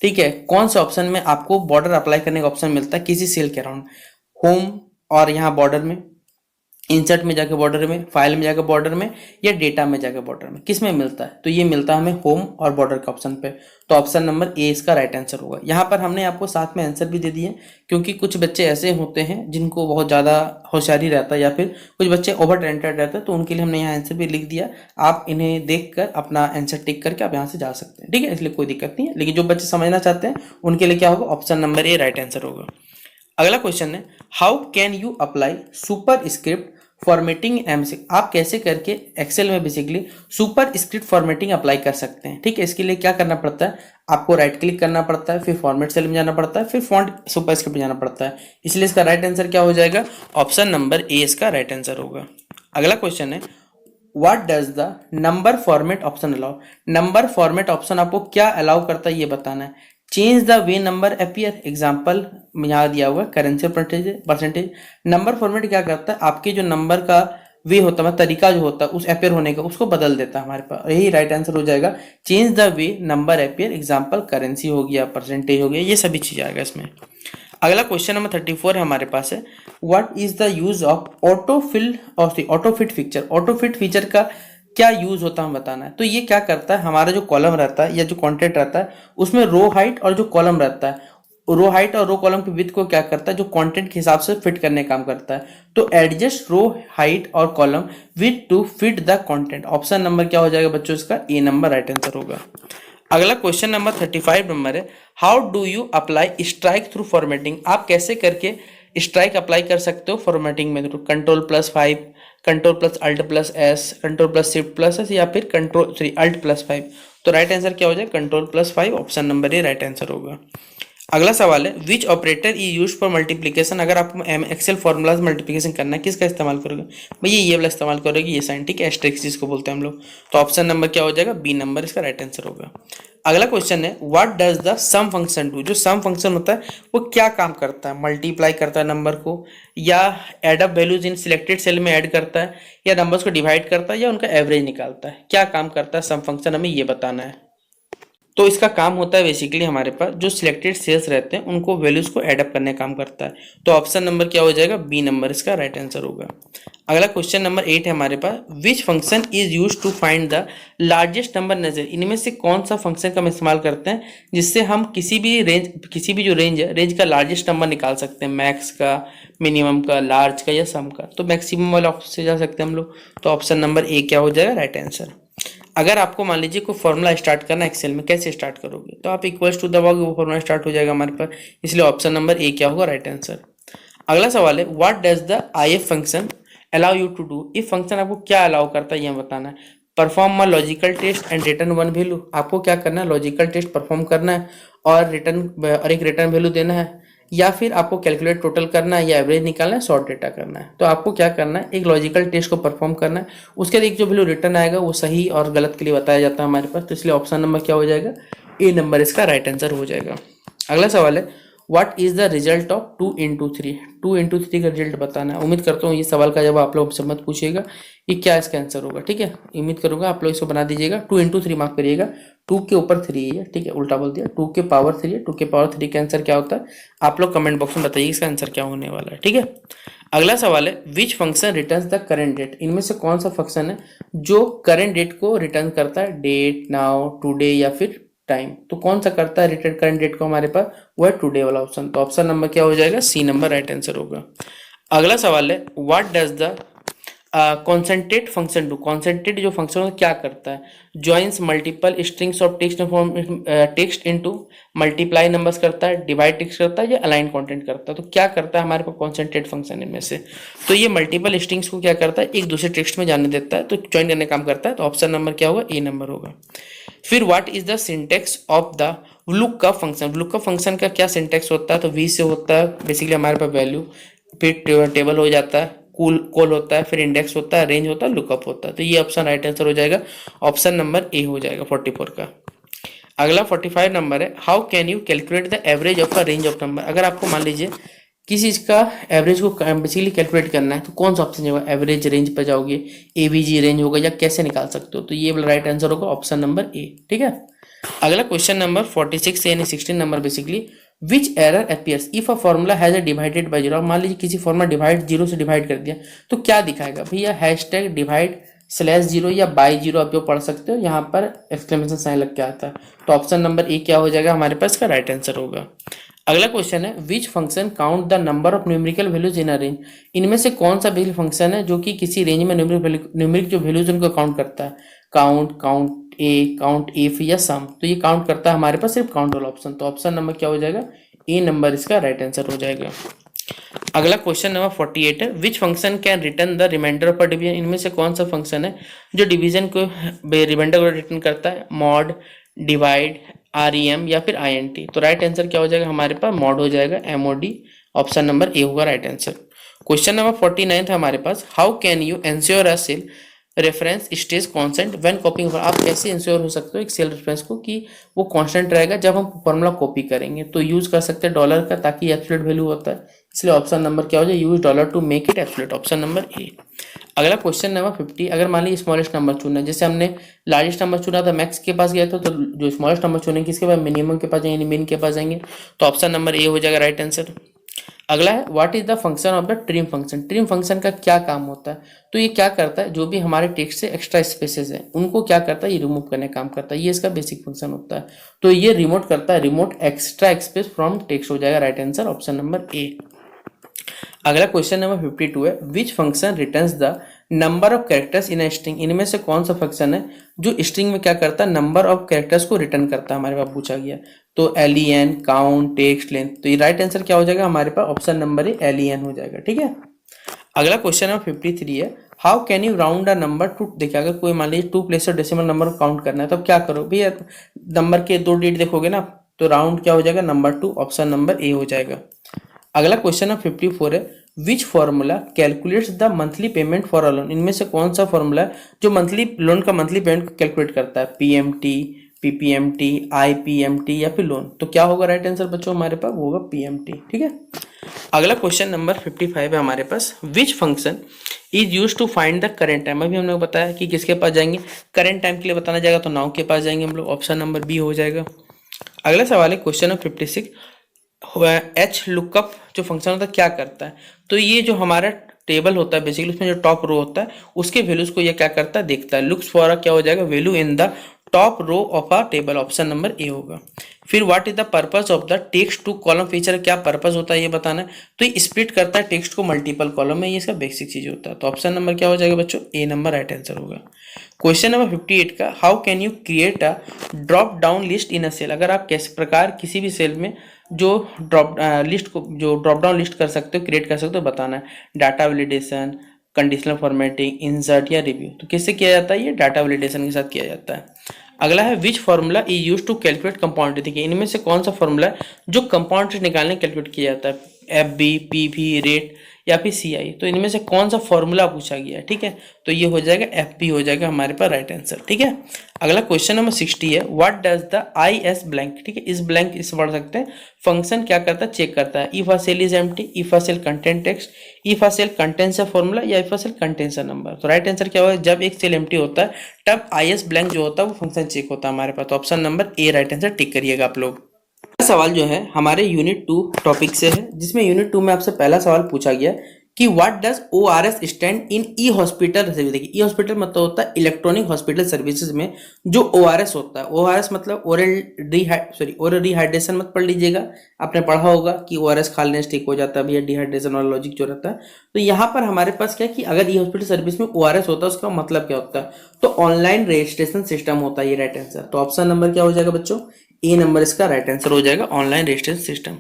ठीक है, कौन से ऑप्शन में आपको बॉर्डर अप्लाई करने का ऑप्शन मिलता है किसी सेल के अराउंड? होम और यहाँ बॉर्डर में, इंसर्ट में जाके बॉर्डर में, फाइल में जाकर बॉर्डर में, या डेटा में जाकर बॉर्डर में, किस में मिलता है? तो ये मिलता है हमें होम और बॉर्डर के ऑप्शन पे। तो ऑप्शन नंबर ए इसका राइट आंसर होगा। यहाँ पर हमने आपको साथ में आंसर भी दे दिए, क्योंकि कुछ बच्चे ऐसे होते हैं जिनको बहुत ज़्यादा होशियारी रहता है, या फिर कुछ बच्चे ओवर टैलेंटेड रहते हैं, तो उनके लिए हमने यहाँ आंसर भी लिख दिया। आप इन्हें देख कर अपना आंसर टिक करके आप यहाँ से जा सकते हैं, ठीक है, इसलिए कोई दिक्कत नहीं है। लेकिन जो बच्चे समझना चाहते हैं उनके लिए क्या होगा? Option number A right answer होगा। अगला क्वेश्चन है, how can you apply super script formatting MC? आप कैसे करके एक्सेल में basically super script formatting apply कर सकते हैं? ठीक है, इसके लिए क्या करना पड़ता है? आपको राइट क्लिक करना पड़ता है, फिर फॉर्मेट सेल में जाना पड़ता है, फिर फॉन्ट सुपर स्क्रिप्ट में जाना पड़ता है। इसलिए इसका राइट आंसर क्या हो जाएगा? ऑप्शन नंबर ए इसका राइट आंसर होगा। अगला क्वेश्चन है, what does the number format option allow? Number format option आपको क्या अलाउ करता है ये बताना है। Change the way number appear, example यहाँ दिया हुआ करेंसी परसेंटेज। नंबर फॉर्मेट क्या करता है? आपके जो नंबर का वे होता है, तरीका जो होता है उस अपीयर होने का, उसको बदल देता है हमारे पास। यही राइट आंसर हो जाएगा, change the way number appear, example currency हो गया, परसेंटेज हो गया, ये सभी चीज आएगा इसमें। अगला क्वेश्चन नंबर 34 है हमारे पास है, what is the use of autofill और ऑटोफिट फीचर? ऑटोफिट फीचर का क्या यूज होता है हम बताना है। तो ये क्या करता है, हमारा जो कॉलम रहता है या जो कंटेंट रहता है उसमें रो हाइट और जो कॉलम रहता है, रो हाइट और रो कॉलम के विड्थ को क्या करता है, जो कंटेंट के हिसाब से फिट करने का काम करता है। तो एडजस्ट रो हाइट और column with to fit the content. Option number क्या हो जाएगा बच्चों? इसका ए नंबर राइट आंसर होगा। अगला क्वेश्चन नंबर 35 नंबर है, how do you apply strike through formatting? आप कैसे करके स्ट्राइक अप्लाई कर सकते हो फॉर्मेटिंग में? थ्रू Ctrl+5, Ctrl+Alt+S, Ctrl+Shift+S, या फिर Alt+5। तो राइट आंसर क्या हो जाए? Ctrl+5, option number A right answer होगा। अगला सवाल है, which operator is use for multiplication? अगर आपको एक्सेल फॉर्मूलाज मल्टीप्लीकेशन करना है, किसका इस्तेमाल करोगे भैया? ये वाला इस्तेमाल करोगे, ये साइन, ठीक है, एस्टेरिस्क जिसको बोलते हैं हम लोग। तो ऑप्शन नंबर क्या हो जाएगा? बी नंबर इसका राइट आंसर होगा। अगला क्वेश्चन है, what does the sum function do? जो सम फंक्शन होता है वो क्या काम करता है? मल्टीप्लाई करता है नंबर को, या add up values in selected cell में ऐड करता है, या नंबर्स को डिवाइड करता है, या उनका एवरेज निकालता है? क्या काम करता है सम फंक्शन, हमें ये बताना है। तो इसका काम होता है बेसिकली हमारे पास जो सिलेक्टेड सेल्स रहते हैं उनको वैल्यूज को एडअप करने का काम करता है। तो ऑप्शन नंबर क्या हो जाएगा? बी नंबर इसका राइट आंसर होगा। अगला क्वेश्चन नंबर 8 है हमारे पास, which function is use to find the largest number नजर? इनमें से कौन सा फंक्शन का हम इस्तेमाल करते हैं जिससे हम किसी भी जो रेंज है, रेंज का लार्जेस्ट नंबर निकाल सकते हैं, मैक्स का, मिनिमम का, लार्ज का, या सम का? तो मैक्सिमम वाला ऑप्शन से जा सकते हैं हम लोग। तो ऑप्शन नंबर ए क्या हो जाएगा? Right answer. अगर आपको मान लीजिए कोई फॉर्मूला स्टार्ट करना है एक्सेल में, कैसे स्टार्ट करोगे? तो आप इक्वल्स टू दबाओगे, वो फॉर्मूला स्टार्ट हो जाएगा हमारे पास। इसलिए ऑप्शन नंबर ए क्या होगा? Right answer. अगला सवाल है, what does the IF function allow you to do? If function आपको क्या अलाउ करता है ये बताना है। Perform a logical test and return one value. आपको क्या करना है? लॉजिकल टेस्ट परफॉर्म करना है और एक रिटर्न वैल्यू देना है, या फिर आपको कैलकुलेट टोटल करना है, या एवरेज निकालना है, शॉर्ट डेटा करना है। तो आपको क्या करना है? एक लॉजिकल टेस्ट को परफॉर्म करना है, उसके बाद एक जो वैल्यू रिटर्न आएगा वो सही और गलत के लिए बताया जाता है हमारे पास। तो इसलिए ऑप्शन नंबर क्या हो जाएगा? ए नंबर इसका राइट आंसर हो जाएगा। अगला सवाल है, what is the result of 2 × 3? 2 × 3 का रिजल्ट बताना है। उम्मीद करता हूँ ये सवाल का जवाब आप लोग से मत पूछिएगा कि क्या इसका आंसर होगा, ठीक है। उम्मीद करूंगा आप लोग इसको बना दीजिएगा। 2 × 3 माफ करिएगा, 2 के ऊपर 3 है, ठीक है, उल्टा बोल दिया। 2 के पावर 3 है, 2 के पावर 3 का आंसर क्या होता है? आप लोग कमेंट बॉक्स में बताइए इसका आंसर क्या होने वाला है, ठीक है। अगला सवाल है, which function returns the current date? इनमें से कौन सा फंक्शन है जो करेंट डेट को रिटर्न करता है? डेट, नाउ, टुडे, या फिर टाइम? तो कौन सा करता है रिटर्न करंट डेट को हमारे पास? वो है टुडे वाला ऑप्शन। तो ऑप्शन नंबर क्या हो जाएगा? सी नंबर राइट आंसर होगा। अगला सवाल है, what does the concentrate function do? Concentrate जो फंक्शन है क्या करता है? Joins multiple strings of text into, multiply numbers करता है, डिवाइड टेक्स्ट करता है, या अलाइन कंटेंट करता है? तो क्या करता है हमारे पास कॉन्सेंट्रेट फंक्शन इनमें से? तो ये मल्टीपल स्ट्रिंग्स को क्या करता है? एक दूसरे टेक्स्ट में जाने देता है, तो ज्वाइन करने का काम करता है। तो ऑप्शन नंबर क्या होगा? ए नंबर होगा। फिर what is the syntax of the lookup function? Lookup function का क्या सिंटेक्स होता है? तो वी से होता है बेसिकली हमारे पास वैल्यू, फिर टेबल हो जाता है, कॉल होता है, फिर इंडेक्स होता है, रेंज होता है, लुकअप होता है। तो ये ऑप्शन राइट आंसर हो जाएगा, ऑप्शन नंबर ए हो जाएगा 44 का। अगला 45 नंबर है, how can you calculate the average of a range of number? अगर आपको मान लीजिए किसी चीज का एवरेज को बेसिकली कैलकुलेट करना है, तो कौन सा ऑप्शन होगा? एवरेज रेंज पर जाओगे, एवीजी रेंज होगा, या कैसे निकाल सकते हो? तो ये वाला राइट आंसर होगा ऑप्शन नंबर ए, ठीक है। अगला क्वेश्चन नंबर 46 यानी 16 number basically which error appears if a formula has a divided by zero. मान लीजिए किसी फॉर्मूला डिवाइड जीरो से डिवाइड कर दिया तो क्या दिखाएगा भैया, हैशटैग डिवाइड स्लैश जीरो या बाई जीरो आप जो पढ़ सकते हो, यहाँ पर एक्सक्लेमेशन साइन लग के आता है। तो ऑप्शन नंबर ए क्या हो जाएगा हमारे पास का राइट आंसर होगा। अगला क्वेश्चन है which function count the number of numerical values in a range. इनमें से कौन सा बेसिक फंक्शन है जो कि किसी रेंज में न्यूमेरिक जो वैल्यूज उनको काउंट करता है। काउंट, काउंट इफ या सम। तो ये काउंट करता है हमारे पास सिर्फ काउंट वाला ऑप्शन। तो ऑप्शन नंबर क्या हो जाएगा, ए नंबर इसका राइट आंसर हो जाएगा। अगला क्वेश्चन नंबर 48 है which function can return the remainder of a division. इनमें से कौन सा फंक्शन है जो डिवीजन को रिमाइंडर को रिटर्न करता है। मॉड, डिवाइड, REM या फिर INT। तो राइट आंसर क्या हो जाएगा हमारे पास, मॉड हो जाएगा, MOD। ऑप्शन नंबर ए होगा राइट आंसर। क्वेश्चन नंबर 49 है हमारे पास how can you ensure a cell reference stay constant when copying. आप कैसे इंश्योर हो सकते हो एक सेल रेफरेंस को कि वो कांस्टेंट रहेगा जब हम फॉर्मूला कॉपी करेंगे। तो यूज कर सकते हैं डॉलर का, ताकि एब्सोल्यूट वैल्यू होता है, इसलिए ऑप्शन नंबर क्या हो जाए, use dollar to make it absolute. Option number A. अगला क्वेश्चन नंबर 50, अगर मान लीजिए स्मॉलेस्ट नंबर चुना, जैसे हमने लार्जेस्ट नंबर चुना था मैक्स के पास गया था, तो जो स्मॉलेस्ट नंबर चुनेंगे किसके पास, मिनिमम के पास जाएंगे, मिन के पास जाएंगे। तो ऑप्शन नंबर ए हो जाएगा राइट आंसर। अगला है what is the function of the trim function. Trim function का क्या काम होता है। तो ये क्या करता है, जो भी हमारे टेक्स्ट से एक्स्ट्रा स्पेसेस है उनको क्या करता है, ये रिमूव करने का काम करता है। ये इसका बेसिक फंक्शन होता है। तो ये रिमोट करता है, remote extra space from text हो जाएगा right answer, option number A. अगला क्वेश्चन नंबर 52 है which function returns the number of characters in a string. इनमें से कौन सा फंक्शन है जो स्ट्रिंग में क्या करता है, नंबर ऑफ कैरेक्टर्स को रिटर्न करता है, हमारे पास पूछा गया। तो LEN, काउंट, टेक्स्ट, लेंथ। तो ये राइट आंसर क्या हो जाएगा हमारे पास, ऑप्शन नंबर ए LEN हो जाएगा। ठीक है। अगला क्वेश्चन नंबर 53 है how can you round a number two. देखिए अगर कोई मान लीजिए 2 प्लेस और डेसिमल नंबर काउंट करना है, तो क्या करो भैया, नंबर के 2 डिजिट देखोगे ना, तो राउंड क्या हो जाएगा, नंबर 2। ऑप्शन नंबर ए हो जाएगा। अगला क्वेश्चन नंबर 54 है which formula calculates the monthly payment for a loan. इनमें से कौन सा फॉर्मूला है जो मंथली लोन का मंथली पेमेंट कैलकुलेट करता है। PMT, PPMT, IPMT या फिर लोन। तो क्या होगा राइट आंसर बच्चों हमारे पास, वो होगा PMT। ठीक है। अगला क्वेश्चन नंबर 55 है हमारे पास which function is use to find the current time. अभी हमने बताया कि किसके पास जाएंगे, करेंट टाइम के लिए बताना जाएगा तो नाउ के पास जाएंगे हम लोग। ऑप्शन नंबर बी हो जाएगा। अगला सवाल है क्वेश्चन नंबर 56 H लुकअप जो फंक्शन होता है क्या करता है। तो ये जो हमारा टेबल होता है बेसिकली, उसमें जो टॉप रो होता है उसके वैल्यूज को ये क्या करता है, देखता है। लुक्स फॉर क्या हो जाएगा, value in the top row of a table. Option number A होगा। फिर what is the purpose of the text to column feature, क्या पर्पस होता है ये बताना है। तो ये स्प्लिट करता है टेक्स्ट को मल्टीपल कॉलम में, ये इसका बेसिक चीज होता है। तो ऑप्शन नंबर क्या हो जाएगा बच्चों, ए नंबर राइट आंसर होगा। क्वेश्चन नंबर 58 का how can you create a drop down list in a cell. अगर आप किस प्रकार किसी भी सेल में जो ड्रॉप डाउन लिस्ट कर सकते हो, क्रिएट कर सकते हो, बताना है। Data validation, conditional formatting, insert या रिव्यू। तो किससे किया जाता है, ये डाटा वैलिडेशन के साथ किया जाता है। अगला है which formula is use to calculate compound. देखिए इनमें से कौन सा फॉर्मूला है जो कंपाउंड निकालने कैलकुलेट किया जाता है। FB, PV, रेट या फिर CI। तो इनमें से कौन सा फॉर्मूला पूछा गया है। ठीक है। तो ये हो जाएगा FB हो जाएगा हमारे पास राइट आंसर। ठीक है। अगला क्वेश्चन नंबर 60 है what does the IS blank. ठीक है, इस ब्लैंक इस पढ़ सकते हैं। फंक्शन क्या करता है, चेक करता है if a cell is empty, if a cell content text, if a cell contains a formula या if a cell contains a number. तो राइट आंसर क्या होगा, जब एक सेल एम्प्टी होता है तब IS ब्लैंक जो होता है वो फंक्शन चेक होता है हमारे पास। तो option number A right answer tick करिएगा आप लोग। सवाल जो है हमारे यूनिट 2 टॉपिक से है, जिसमें यूनिट 2 में आपसे पहला सवाल पूछा गया कि what does ORS stand in E hospital service. देखिए ई हॉस्पिटल मतलब होता है इलेक्ट्रॉनिक हॉस्पिटल सर्विसेज में जो ORS होता है। ORS मतलब ओरल रिहाइड्रेशन मत पढ़ लीजिएगा, आपने पढ़ा होगा कि ORS खा लेने से ठीक हो जाता है भैया, डिहाइड्रेशन वाला लॉजिक जो रहता है। तो यहाँ पर हमारे पास क्या है कि अगर ई हॉस्पिटल सर्विस में ORS होता है उसका मतलब क्या होता है, तो ऑनलाइन रजिस्ट्रेशन सिस्टम होता है ये राइट आंसर। तो ऑप्शन नंबर क्या हो जाएगा बच्चों, ए नंबर इसका राइट आंसर हो जाएगा, ऑनलाइन रजिस्ट्रेशन सिस्टम।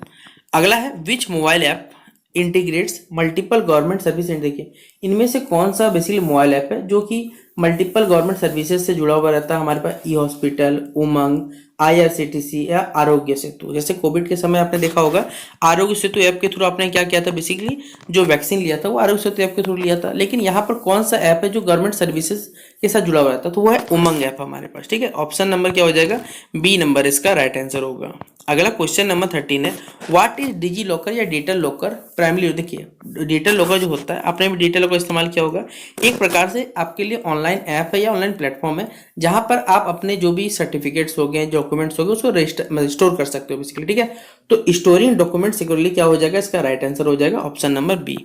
अगला है विच mobile app integrates multiple government service. देखिए इनमें से कौन सा बेसिकली मोबाइल ऐप है जो कि मल्टीपल गवर्नमेंट सर्विसेज से जुड़ा हुआ रहता है। हमारे पास ई हॉस्पिटल, उमंग, IRCTC या आरोग्य सेतु। जैसे कोविड के समय आपने देखा होगा आरोग्य सेतु ऐप के थ्रू आपने क्या किया था, बेसिकली जो वैक्सीन लिया था वो आरोग्य सेतु ऐप के थ्रू लिया था। लेकिन यहाँ पर कौन सा ऐप है जो गवर्नमेंट सर्विसेज के साथ जुड़ा हुआ रहता है, तो वो है उमंग ऐप हमारे पास। ठीक है, ऑप्शन नंबर क्या हो जाएगा, बी नंबर इसका राइट आंसर होगा। अगला क्वेश्चन नंबर 13 है, व्हाट इज डिजी लॉकर या डेटा लॉकर प्राइमरी। देखिए डेटा लॉकर जो होता है, आपने भी डेटा लॉकर इस्तेमाल किया होगा, एक प्रकार से आपके लिए ऑनलाइन ऐप है या ऑनलाइन प्लेटफॉर्म है जहां पर आप अपने जो भी सर्टिफिकेट्स हो गए, डॉक्यूमेंट्स हो गए, उसको रजिस्टर स्टोर कर सकते हो बेसिकली। ठीक है, तो स्टोरिंग डॉक्यूमेंट सिक्योरली क्या हो जाएगा, इसका राइट आंसर हो जाएगा ऑप्शन नंबर बी।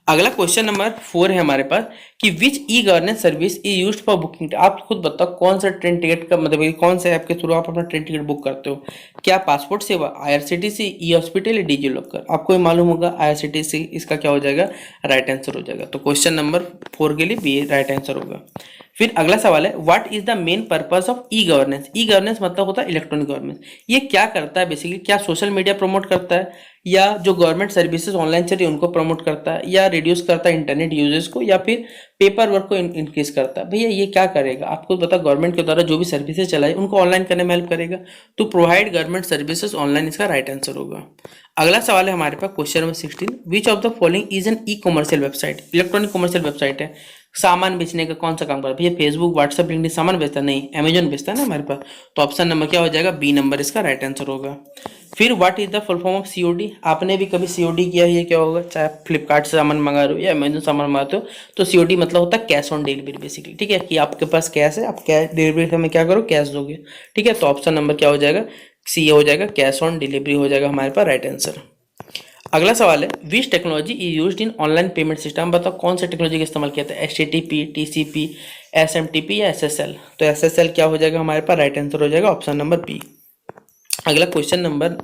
अगला क्वेश्चन नंबर 4 है हमारे पास कि which E governance service is used for booking. आप खुद बताओ कौन सा ट्रेन टिकट का मतलब कौन से ऐप के थ्रू आप अपना ट्रेन टिकट बुक करते हो। क्या पासपोर्ट सेवा, आईआरसीटीसी, ई हॉस्पिटल या डिजी लॉकर। आपको ये मालूम होगा आईआरसीटीसी, इसका क्या हो जाएगा, राइट आंसर हो जाएगा। तो क्वेश्चन नंबर 4 के लिए बी राइट आंसर होगा। फिर अगला सवाल है, what is the main purpose of e governance. E governance मतलब होता है इलेक्ट्रॉनिक गवर्नेंस। ये क्या करता है बेसिकली, क्या सोशल मीडिया प्रमोट करता है, या जो गवर्नमेंट सर्विसेज ऑनलाइन चल रही है उनको प्रमोट करता है, या रिड्यूस करता है इंटरनेट यूजेस को, या फिर पेपर वर्क को इंक्रीज करता है। भैया ये क्या करेगा, आपको पता गवर्नमेंट के द्वारा जो भी सर्विसेज चलाई उनको ऑनलाइन करने में हेल्प करेगा, तो प्रोवाइड गवर्नमेंट सर्विसेज ऑनलाइन, इसका राइट आंसर होगा। अगला सवाल है हमारे पास question number 16, which of the following is an E commercial website. Electronic commercial website है, सामान बेचने का कौन सा काम करता है भैया, फेसबुक, व्हाट्सएप, लिंक्डइन सामान बेचता है, नहीं अमेजोन बेचता है ना हमारे पास। तो ऑप्शन नंबर क्या हो जाएगा, बी नंबर इसका राइट आंसर होगा। फिर what is the full form of COD. आपने भी कभी सीओडी किया है, क्या होगा, चाहे फ्लिपकार्ट से सामान मंगा रहे हो या अमेजोन सामान मंगाते हो, तो सीओडी मतलब होता है कैश ऑन डिलीवरी बेसिकली। ठीक है, कि आपके पास कैश है, आप कैश डिलीवरी में क्या करो, कैश दोगे। ठीक है, तो ऑप्शन नंबर क्या हो जाएगा, सी हो जाएगा, कैश ऑन डिलीवरी हो जाएगा हमारे पास राइट आंसर। अगला सवाल है, which technology is used in online payment system. बताओ कौन सा टेक्नोलॉजी का इस्तेमाल किया था, एचटीटीपी, टीसीपी, एसएमटीपी या एसएसएल। तो एसएसएल क्या हो जाएगा हमारे पास, राइट आंसर हो जाएगा ऑप्शन नंबर बी। अगला क्वेश्चन नंबर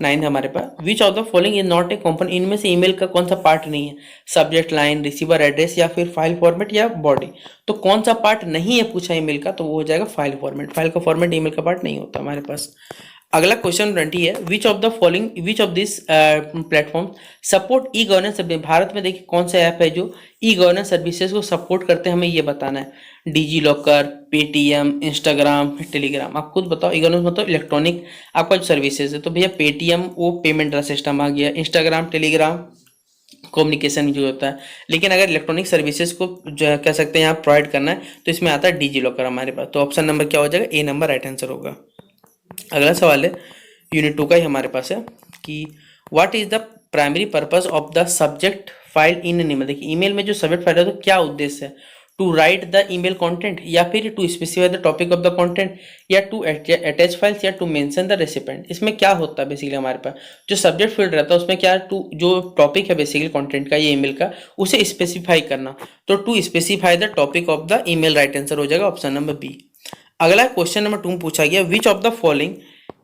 9 है हमारे पास, which of the following is not a component. इनमें से ईमेल का कौन सा पार्ट नहीं है, सब्जेक्ट लाइन, रिसीवर एड्रेस, या फिर फाइल फॉर्मेट या बॉडी। तो कौन सा पार्ट नहीं है पूछा ईमेल का, तो वो हो जाएगा फाइल फॉर्मेट। फाइल का फॉर्मेट ईमेल का पार्ट नहीं होता हमारे पास। अगला क्वेश्चन 20 है, which of the following, which of this platform support E governance service. Bharat में देखिए कौन सा ऐप है जो ई गवर्नेंस सर्विसेज को सपोर्ट करते हैं, हमें ये बताना है। Digi locker, Paytm, Instagram, Telegram. आप खुद बताओ, ई गवर्नेंस मतलब इलेक्ट्रॉनिक आपका जो सर्विसेज है, तो भैया पेटीएम वो पेमेंट सिस्टम आ गया, इंस्टाग्राम, टेलीग्राम कम्युनिकेशन जो होता है। लेकिन अगर इलेक्ट्रॉनिक सर्विसेज को जो कह सकते हैं यहाँ प्रोवाइड करना है, तो इसमें आता है डिजी लॉकर हमारे पास। तो ऑप्शन नंबर क्या हो जाएगा, ए नंबर राइट आंसर होगा। अगला सवाल है यूनिट 2 का ही हमारे पास है कि what is the primary purpose of the subject file in an email. देखिए ईमेल में जो सब्जेक्ट फाइल है तो क्या उद्देश्य है, to write the email content, या फिर to specify the topic of the content, या टू अटैच फाइल्स, या टू मेंशन द रेसिपेंट। इसमें क्या होता है बेसिकली हमारे पास जो सब्जेक्ट फील्ड रहता है उसमें क्या टू जो टॉपिक है बेसिकली कंटेंट का, ये ईमेल का, उसे स्पेसिफाई करना। तो to specify the topic of the email, right answer हो जाएगा ऑप्शन नंबर बी। अगला क्वेश्चन नंबर 2 पूछा गया, which of the following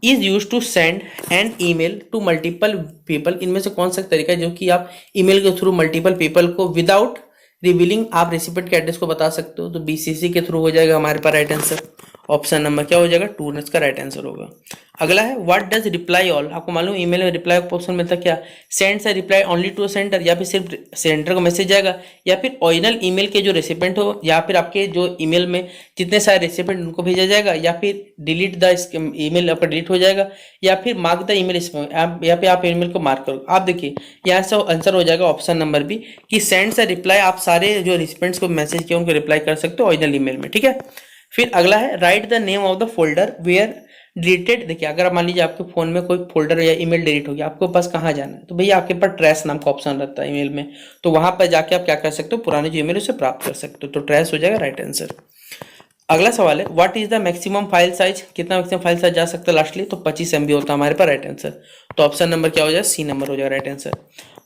is use to send an email to multiple people. इनमें से कौन सा तरीका है जो कि आप ईमेल के थ्रू मल्टीपल पीपल को विदाउट रिवीलिंग आप रेसिपेंट के एड्रेस को बता सकते हो। तो बीसीसी के थ्रू हो जाएगा हमारे पास राइट आंसर। ऑप्शन नंबर क्या हो जाएगा, 2 इसका राइट आंसर होगा। अगला है, व्हाट डज रिप्लाई ऑल। आपको मालूम ईमेल में रिप्लाई ऑप्शन मिलता है क्या, सेंड से रिप्लाई ओनली टू सेंडर, या फिर सिर्फ सेंडर का मैसेज जाएगा, या फिर ओरिजिनल ईमेल के जो रेसिपेंट हो, या फिर आपके जो ईमेल में जितने सारे रेसिपेंट उनको भेजा जाएगा, या फिर डिलीट द ईमेल आपका डिलीट हो जाएगा, या फिर मार्क द ईमेल या फिर आप ईमेल को मार्क करो। आप देखिए यहाँ से आंसर हो जाएगा ऑप्शन नंबर बी कि सेंड से रिप्लाई, आप सारे जो रेसिपेंट्स को मैसेज किया उनको रिप्लाई कर सकते हो ओरिजिनल ईमेल में। ठीक है, फिर अगला है, right the name of the folder where deleted. देखिए अगर आप मान लीजिए आपके फोन में कोई फोल्डर या ईमेल डिलीट हो गया, आपको पास कहाँ जाना है, तो भैया आपके पास ट्रैश नाम का ऑप्शन रहता है ईमेल में, तो वहां पर जाके आप क्या कर सकते हो, पुराने जो ईमेल उसे प्राप्त कर सकते हो। तो ट्रैश हो जाएगा राइट आंसर। अगला सवाल है, what is the maximum file size. कितना मैक्सिमम फाइल साइज जा सकता है लास्टली, तो 25 MB होता है हमारे पास राइट आंसर। तो ऑप्शन नंबर क्या हो जाएगा, सी नंबर हो जाएगा राइट आंसर।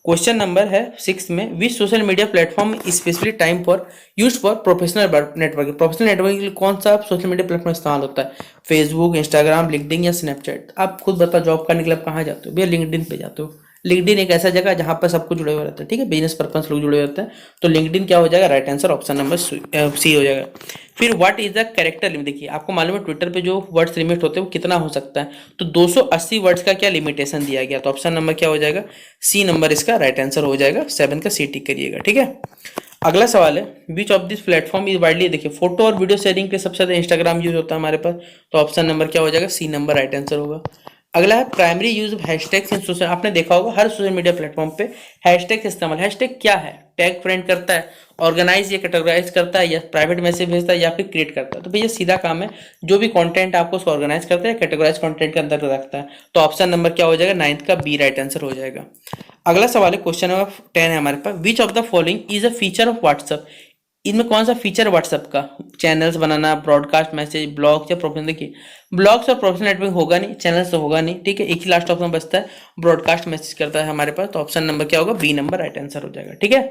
क्वेश्चन नंबर है 6 में, which social media platform specially time for use for professional networking. Professional networking के लिए कौन सा सोशल मीडिया प्लेटफॉर्म इस्तेमाल होता है, फेसबुक, इंस्टाग्राम, लिंक्डइन या स्नैपचैट। आप खुद बताओ जॉब करने के लिए आप कहाँ जाते हो, भैया लिंक्डइन पे जाते हो। लिंक्डइन एक ऐसा जगह है जहाँ पर सब कुछ जुड़े हुए रहते हैं। ठीक है, बिजनेस पर्पस लोग जुड़े होते हैं, तो लिंक्डइन क्या हो जाएगा right answer, option number C हो जाएगा। फिर what is the character limit. देखिए आपको मालूम है ट्विटर पे जो वर्ड्स लिमिट होते हैं वो कितना हो सकता है, तो 280 वर्ड्स का क्या लिमिटेशन दिया गया, तो ऑप्शन नंबर क्या हो जाएगा, सी नंबर इसका राइट आंसर हो जाएगा। 7 का सी टिक करिएगा। ठीक है, अगला सवाल है, which of this platform is widely. देखिए फोटो और वीडियो शेयरिंग के सबसे ज्यादा इंस्टाग्राम यूज होता है हमारे पास, तो ऑप्शन नंबर क्या हो जाएगा, सी नंबर राइट आंसर होगा। अगला है primary use of hashtags in social. आपने देखा होगा हर सोशल मीडिया प्लेटफॉर्म पे हैशटैग का इस्तेमाल। हैशटैग क्या है? टैग फ्रेंड करता है, ऑर्गेनाइज या कैटेगराइज करता है, या प्राइवेट मैसेज भेजता है, या फिर क्रिएट करता है। तो भैया सीधा काम है, जो भी कंटेंट आपको उसको ऑर्गेनाइज करता है, कैटेगराइज कंटेंट के अंदर रखता है। तो ऑप्शन नंबर क्या हो जाएगा? 9th का बी राइट आंसर हो जाएगा। अगला सवाल है, क्वेश्चन नंबर 10 है हमारे पास। Which of the following is a feature of WhatsApp? इनमें कौन सा फीचर है व्हाट्सएप का? चैनल्स बनाना, ब्रॉडकास्ट मैसेज, ब्लॉग्स या प्रोफेशनल। देखिए ब्लॉग्स और प्रोफेशनल नेटवर्किंग होगा नहीं, चैनल्स तो होगा नहीं, ठीक है। एक ही लास्ट ऑप्शन बचता है, ब्रॉडकास्ट मैसेज करता है हमारे पास। तो ऑप्शन नंबर क्या होगा? बी नंबर राइट आंसर हो जाएगा, ठीक है।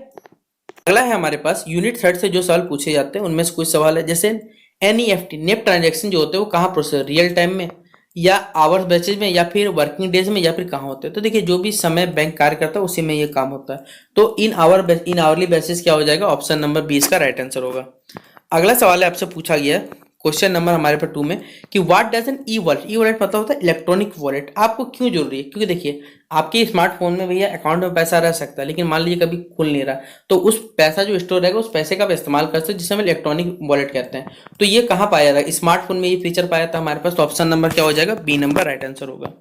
अगला है हमारे पास यूनिट थर्ड से जो सवाल पूछे जाते हैं उनमें से कुछ सवाल है, जैसे एनईएफटी नेट ट्रांजेक्शन जो होते हैं वो कहाँ प्रोसेस, रियल टाइम में या आवर्स बेसिस में या फिर वर्किंग डेज में या फिर कहाँ होते हैं? तो देखिए जो भी समय बैंक कार्य करता है उसी में ये काम होता है। तो इन आवरली बेसिस क्या हो जाएगा? ऑप्शन नंबर 20 का राइट आंसर होगा। अगला सवाल है आपसे पूछा गया है क्वेश्चन नंबर हमारे पर 2 में कि what does an e wallet. E wallet मतलब होता है इलेक्ट्रॉनिक वॉलेट। आपको क्यों जरूरी है? क्योंकि देखिए आपके स्मार्टफोन में भैया अकाउंट में पैसा रह सकता है, लेकिन मान लीजिए कभी खुल नहीं रहा, तो उस पैसा जो स्टोर रहेगा उस पैसे का आप इस्तेमाल कर सकते हैं, जिसे हम इलेक्ट्रॉनिक वॉलेट कहते हैं। तो ये कहाँ पाया जाएगा? स्मार्टफोन में ये फीचर पाया था हमारे पास। तो ऑप्शन नंबर क्या हो जाएगा? बी नंबर राइट आंसर होगा।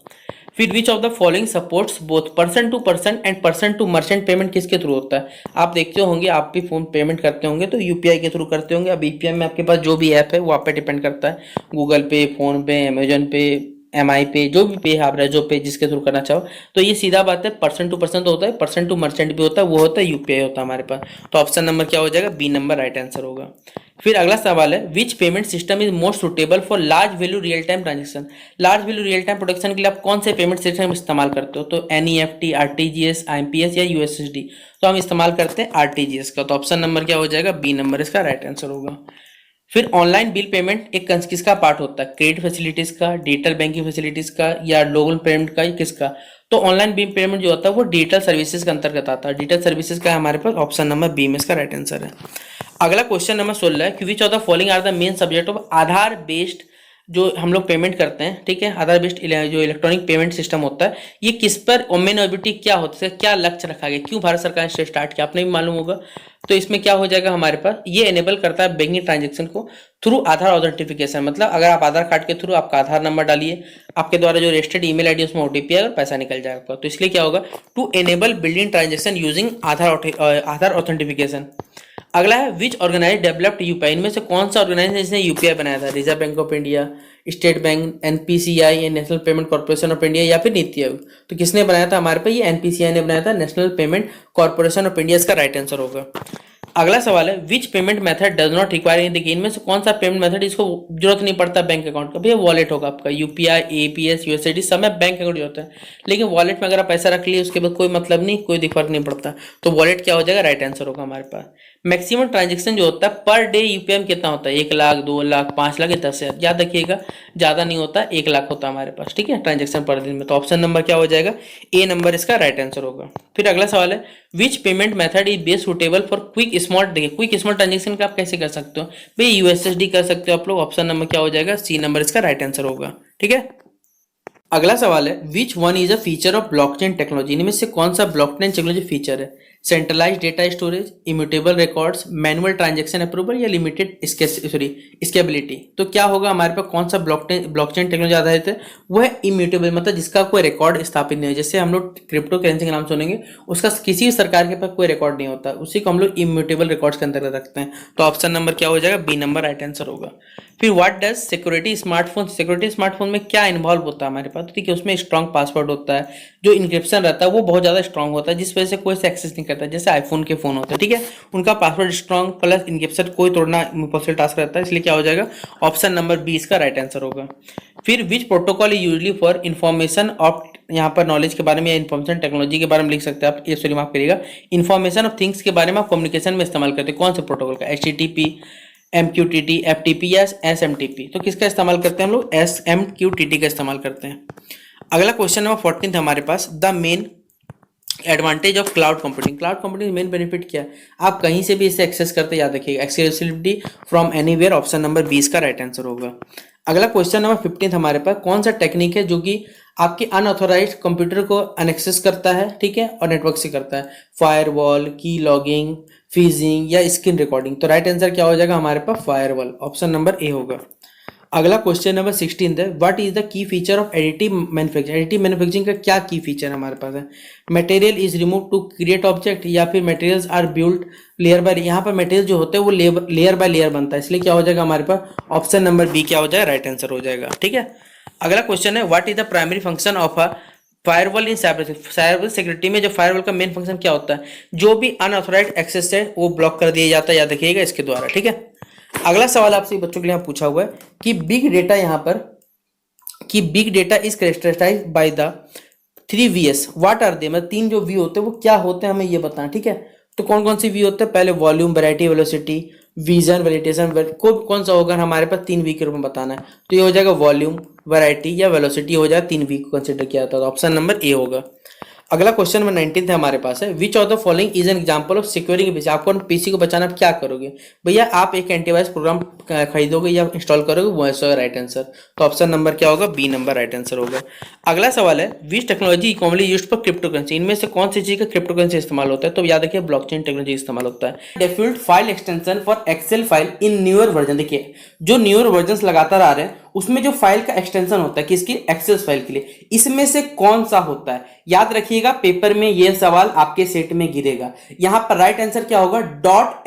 फिर which of the following supports both person to person and person to merchant payment किसके थ्रू होता है? आप देखते होंगे, आप भी फोन पेमेंट करते होंगे तो यूपीआई के थ्रू करते होंगे। अब यूपीआई में आपके पास जो भी ऐप है वो आप पे डिपेंड करता है, गूगल पे, फोन पे, अमेजन पे, एमआई पे, जो भी पे आप रेजो पे, जिसके थ्रू करना चाहो। तो ये सीधा बात है, पर्सन टू पर्सन तो होता है, पर्सन टू मर्चेंट भी होता है, वो होता है यूपीआई होता है हमारे पास। तो ऑप्शन नंबर क्या हो जाएगा? बी नंबर राइट आंसर होगा। फिर अगला सवाल है, विच payment system is most suitable for large value real time transaction. Large value real time production के लिए आप कौन से पेमेंट सिस्टम इस्तेमाल करते हो? तो एनईएफटी, आरटीजीएस, आईएमपीएस या यूएसएसडी। तो हम इस्तेमाल करते हैं आरटीजीएस का। तो ऑप्शन नंबर क्या हो जाएगा? बी नंबर इसका राइट आंसर होगा। फिर ऑनलाइन बिल पेमेंट एक किसका पार्ट होता है? क्रेडिट फैसिलिटीज का, डिजिटल बैंकिंग फैसिलिटीज का, या लोकल पेमेंट का, या किसका? तो ऑनलाइन बिल पेमेंट जो होता है वो डिजिटल सर्विसेज के अंतर्गत आता है। डिजिटल सर्विसेज का हमारे पास ऑप्शन नंबर बी में इसका राइट आंसर है। अगला क्वेश्चन नंबर 16 है कि which of the following are the main subject of Aadhaar based, जो हम लोग पेमेंट करते हैं, ठीक है, आधार बेस्ड जो इलेक्ट्रॉनिक पेमेंट सिस्टम होता है, ये किस पर मेन ऑब्जेक्टिव क्या होता है, क्या लक्ष्य रखा गया, क्यों भारत सरकार ने स्टार्ट किया, आपने भी मालूम होगा। तो इसमें क्या हो जाएगा हमारे पास? ये एनेबल करता है बैंकिंग ट्रांजेक्शन को थ्रू आधार ऑथेंटिफिकेशन। मतलब अगर आप आधार कार्ड के थ्रू आपका आधार नंबर डालिए, आपके द्वारा जो रजिस्टर्ड ईमेल आईडी उसमें ओटीपी आएगा और पैसा निकल जाएगा आपका। तो इसलिए क्या होगा? To enable building transaction using Aadhaar authentication. अगला है विच ऑर्गेनाइज डेवलप्ड यूपीआई। इनमें से कौन सा ऑर्गेनाइजेशन ने यूपीआई बनाया था? Reserve bank of India, state bank, NPCI, national payment corporation of India, या फिर नीति आयोग। तो किसने बनाया था हमारे पे? ये एनपीसीआई ने बनाया था, national payment corporation of India. इसका राइट आंसर होगा। अगला सवाल है विच payment method does not require. देखिए इनमें से कौन सा पेमेंट मेथड इसको जरूरत नहीं पड़ता बैंक अकाउंट का? भैया वॉलेट होगा आपका, यूपीआई, एपीएस, यूएसडी, सब में बैंक अकाउंट होता है, लेकिन वॉलेट में अगर आप पैसा रख लिए उसके बाद कोई मतलब नहीं, कोई फर्क नहीं पड़ता। तो वॉलेट क्या हो जाएगा? राइट आंसर होगा हमारे पास। मैक्सिमम ट्रांजेक्शन जो होता है पर डे यूपीआई में कितना होता है? 1 लाख, 2 लाख, 5 लाख, 10,000। याद रखिएगा ज्यादा नहीं होता, 1 लाख होता है हमारे पास, ठीक है, ट्रांजेक्शन पर दिन में। तो ऑप्शन नंबर क्या हो जाएगा? ए नंबर इसका राइट आंसर होगा। फिर अगला सवाल है विच payment method is best suitable for quick small. देखिए क्विक स्मॉल ट्रांजेक्शन का आप कैसे कर सकते हो? भाई यूएसएसडी कर सकते हो आप लोग। ऑप्शन नंबर क्या हो जाएगा? सी नंबर इसका राइट आंसर होगा, ठीक है। अगला सवाल है which one is a feature of blockchain technology. इनमें से कौन सा ब्लॉकचेन टेक्नोलॉजी फीचर है? Centralise data storage, immutable records, manual transaction approval, या लिमिटेड स्केबिलिटी। तो क्या होगा हमारे पास? कौन सा ब्लॉकचेन टेक्नोलॉजी आधारित है? वो है इम्यूटेबल, मतलब जिसका कोई रिकॉर्ड स्थापित नहीं है। जैसे हम लोग क्रिप्टो करेंसी का नाम सुनेंगे, उसका किसी भी सरकार के पास कोई रिकॉर्ड नहीं होता, उसी को हम लोग इम्यूटेबल रिकॉर्ड्स के अंतर्गत रखते हैं। तो ऑप्शन नंबर क्या हो जाएगा? बी नंबर राइट आंसर होगा। फिर what does security smartphone. Security smartphone में क्या इन्वॉल्व होता है हमारे पास? तो ठीक है, उसमें स्ट्रॉन्ग पासवर्ड होता है, जो इंक्रिप्शन रहता है वो बहुत ज़्यादा स्ट्रॉन्ग होता है, जिस वजह से कोई से एक्सेस नहीं करता। जैसे आईफोन के फोन होते हैं, ठीक है, उनका पासवर्ड स्ट्रॉन्ग प्लस इंक्रिप्शन कोई तोड़ना इम्पॉसिबल टास्क रहता है, इसलिए क्या हो जाएगा? ऑप्शन नंबर बी इसका राइट आंसर होगा। फिर विच protocol is usually for information of, यहाँ पर नॉलेज के बारे में या इन्फॉर्मेशन टेक्नोलॉजी के बारे में लिख सकते हैं आप, ये सॉरी माफ करिएगा, इन्फॉर्मेशन ऑफ थिंग्स के बारे में आप कम्युनिकेशन में इस्तेमाल करते हैं। कौन से प्रोटोकॉल का? HTTP, MQTT, FTP या SMTP। तो किसका इस्तेमाल करते हैं हम लोग? SMQTT का इस्तेमाल करते हैं। अगला क्वेश्चन नंबर 14 हमारे पास, the main advantage of cloud computing. Cloud computing main benefit क्या है? आप कहीं से भी इसे एक्सेस करते, याद रखिएगा, accessibility from anywhere. Option number 20 का राइट आंसर होगा। अगला क्वेश्चन नंबर 15 हमारे पास, कौन सा टेक्निक है जो कि आपके अनऑथोराइज्ड कंप्यूटर को अनएक्सेस करता है, ठीक है, और नेटवर्क से करता है? फायरवॉल, की लॉगिंग, फिजिंग, या स्क्रीन रिकॉर्डिंग। तो राइट आंसर क्या हो जाएगा हमारे पास? फायरवॉल। ऑप्शन नंबर ए होगा। अगला क्वेश्चन नंबर 16 है, what is the key feature of additive manufacturing. Additive manufacturing का क्या की फीचर हमारे पास है? Material is remove to create object, या फिर materials are build layer by, यहाँ पर मटेरियल जो होते हैं वो लेयर बाय लेयर बनता है, इसलिए क्या हो जाएगा हमारे पास ऑप्शन नंबर बी क्या हो जाएगा, राइट आंसर हो जाएगा। ठीक है, अगला क्वेश्चन है, what is the primary function of a firewall in cyber security में जो फायरवॉल का मेन फंक्शन क्या होता है? जो भी अनऑथोराइज्ड एक्सेस है वो ब्लॉक कर दिया जाता है, याद रखिएगा इसके द्वारा। ठीक है, अगला सवाल आपसे बच्चों के लिए यहाँ पूछा हुआ है कि बिग डेटा यहाँ पर, कि big data is characterised by the 3 V's, what are they, मतलब 3 जो वी होते हैं वो क्या होते हैं हमें ये बताना। ठीक है, तो कौन कौन सी वी होते हैं? पहले volume, variety, velocity, vision, validation, कौन सा होगा हमारे पास 3 V के रूप में बताना है, तो ये हो जाएगा वॉल्यूम, वैरायटी या वेलोसिटी हो जाएगा, 3 V को कंसिडर किया जाता है, तो ऑप्शन नंबर ए होगा। अगला क्वेश्चन नंबर 19 है हमारे पास है, which of the following is N example of securing PC. आपको पीसी को बचाना आप क्या करोगे? भैया आप एक एंटीवायरस प्रोग्राम खरीदोगे या इंस्टॉल करोगे, वो है राइट आंसर, तो ऑप्शन नंबर क्या होगा, बी नंबर राइट आंसर होगा। अगला सवाल है, which technology commonly used for crypto currency, इनमें से कौन सी चीज का क्रिप्टो करेंसी इस्तेमाल होता है? तो याद रखिए ब्लॉकचेन टेक्नोलॉजी इस्तेमाल होता है। Default file extension for Excel file in newer version, देखिए जो न्यूअर वर्जन लगातार आ रहे हैं उसमें जो फाइल का एक्सटेंशन होता है किसकी, एक्सेल फाइल के लिए, इसमें से कौन सा होता है? याद रखिएगा पेपर में यह सवाल आपके सेट में गिरेगा। यहां पर राइट आंसर क्या होगा,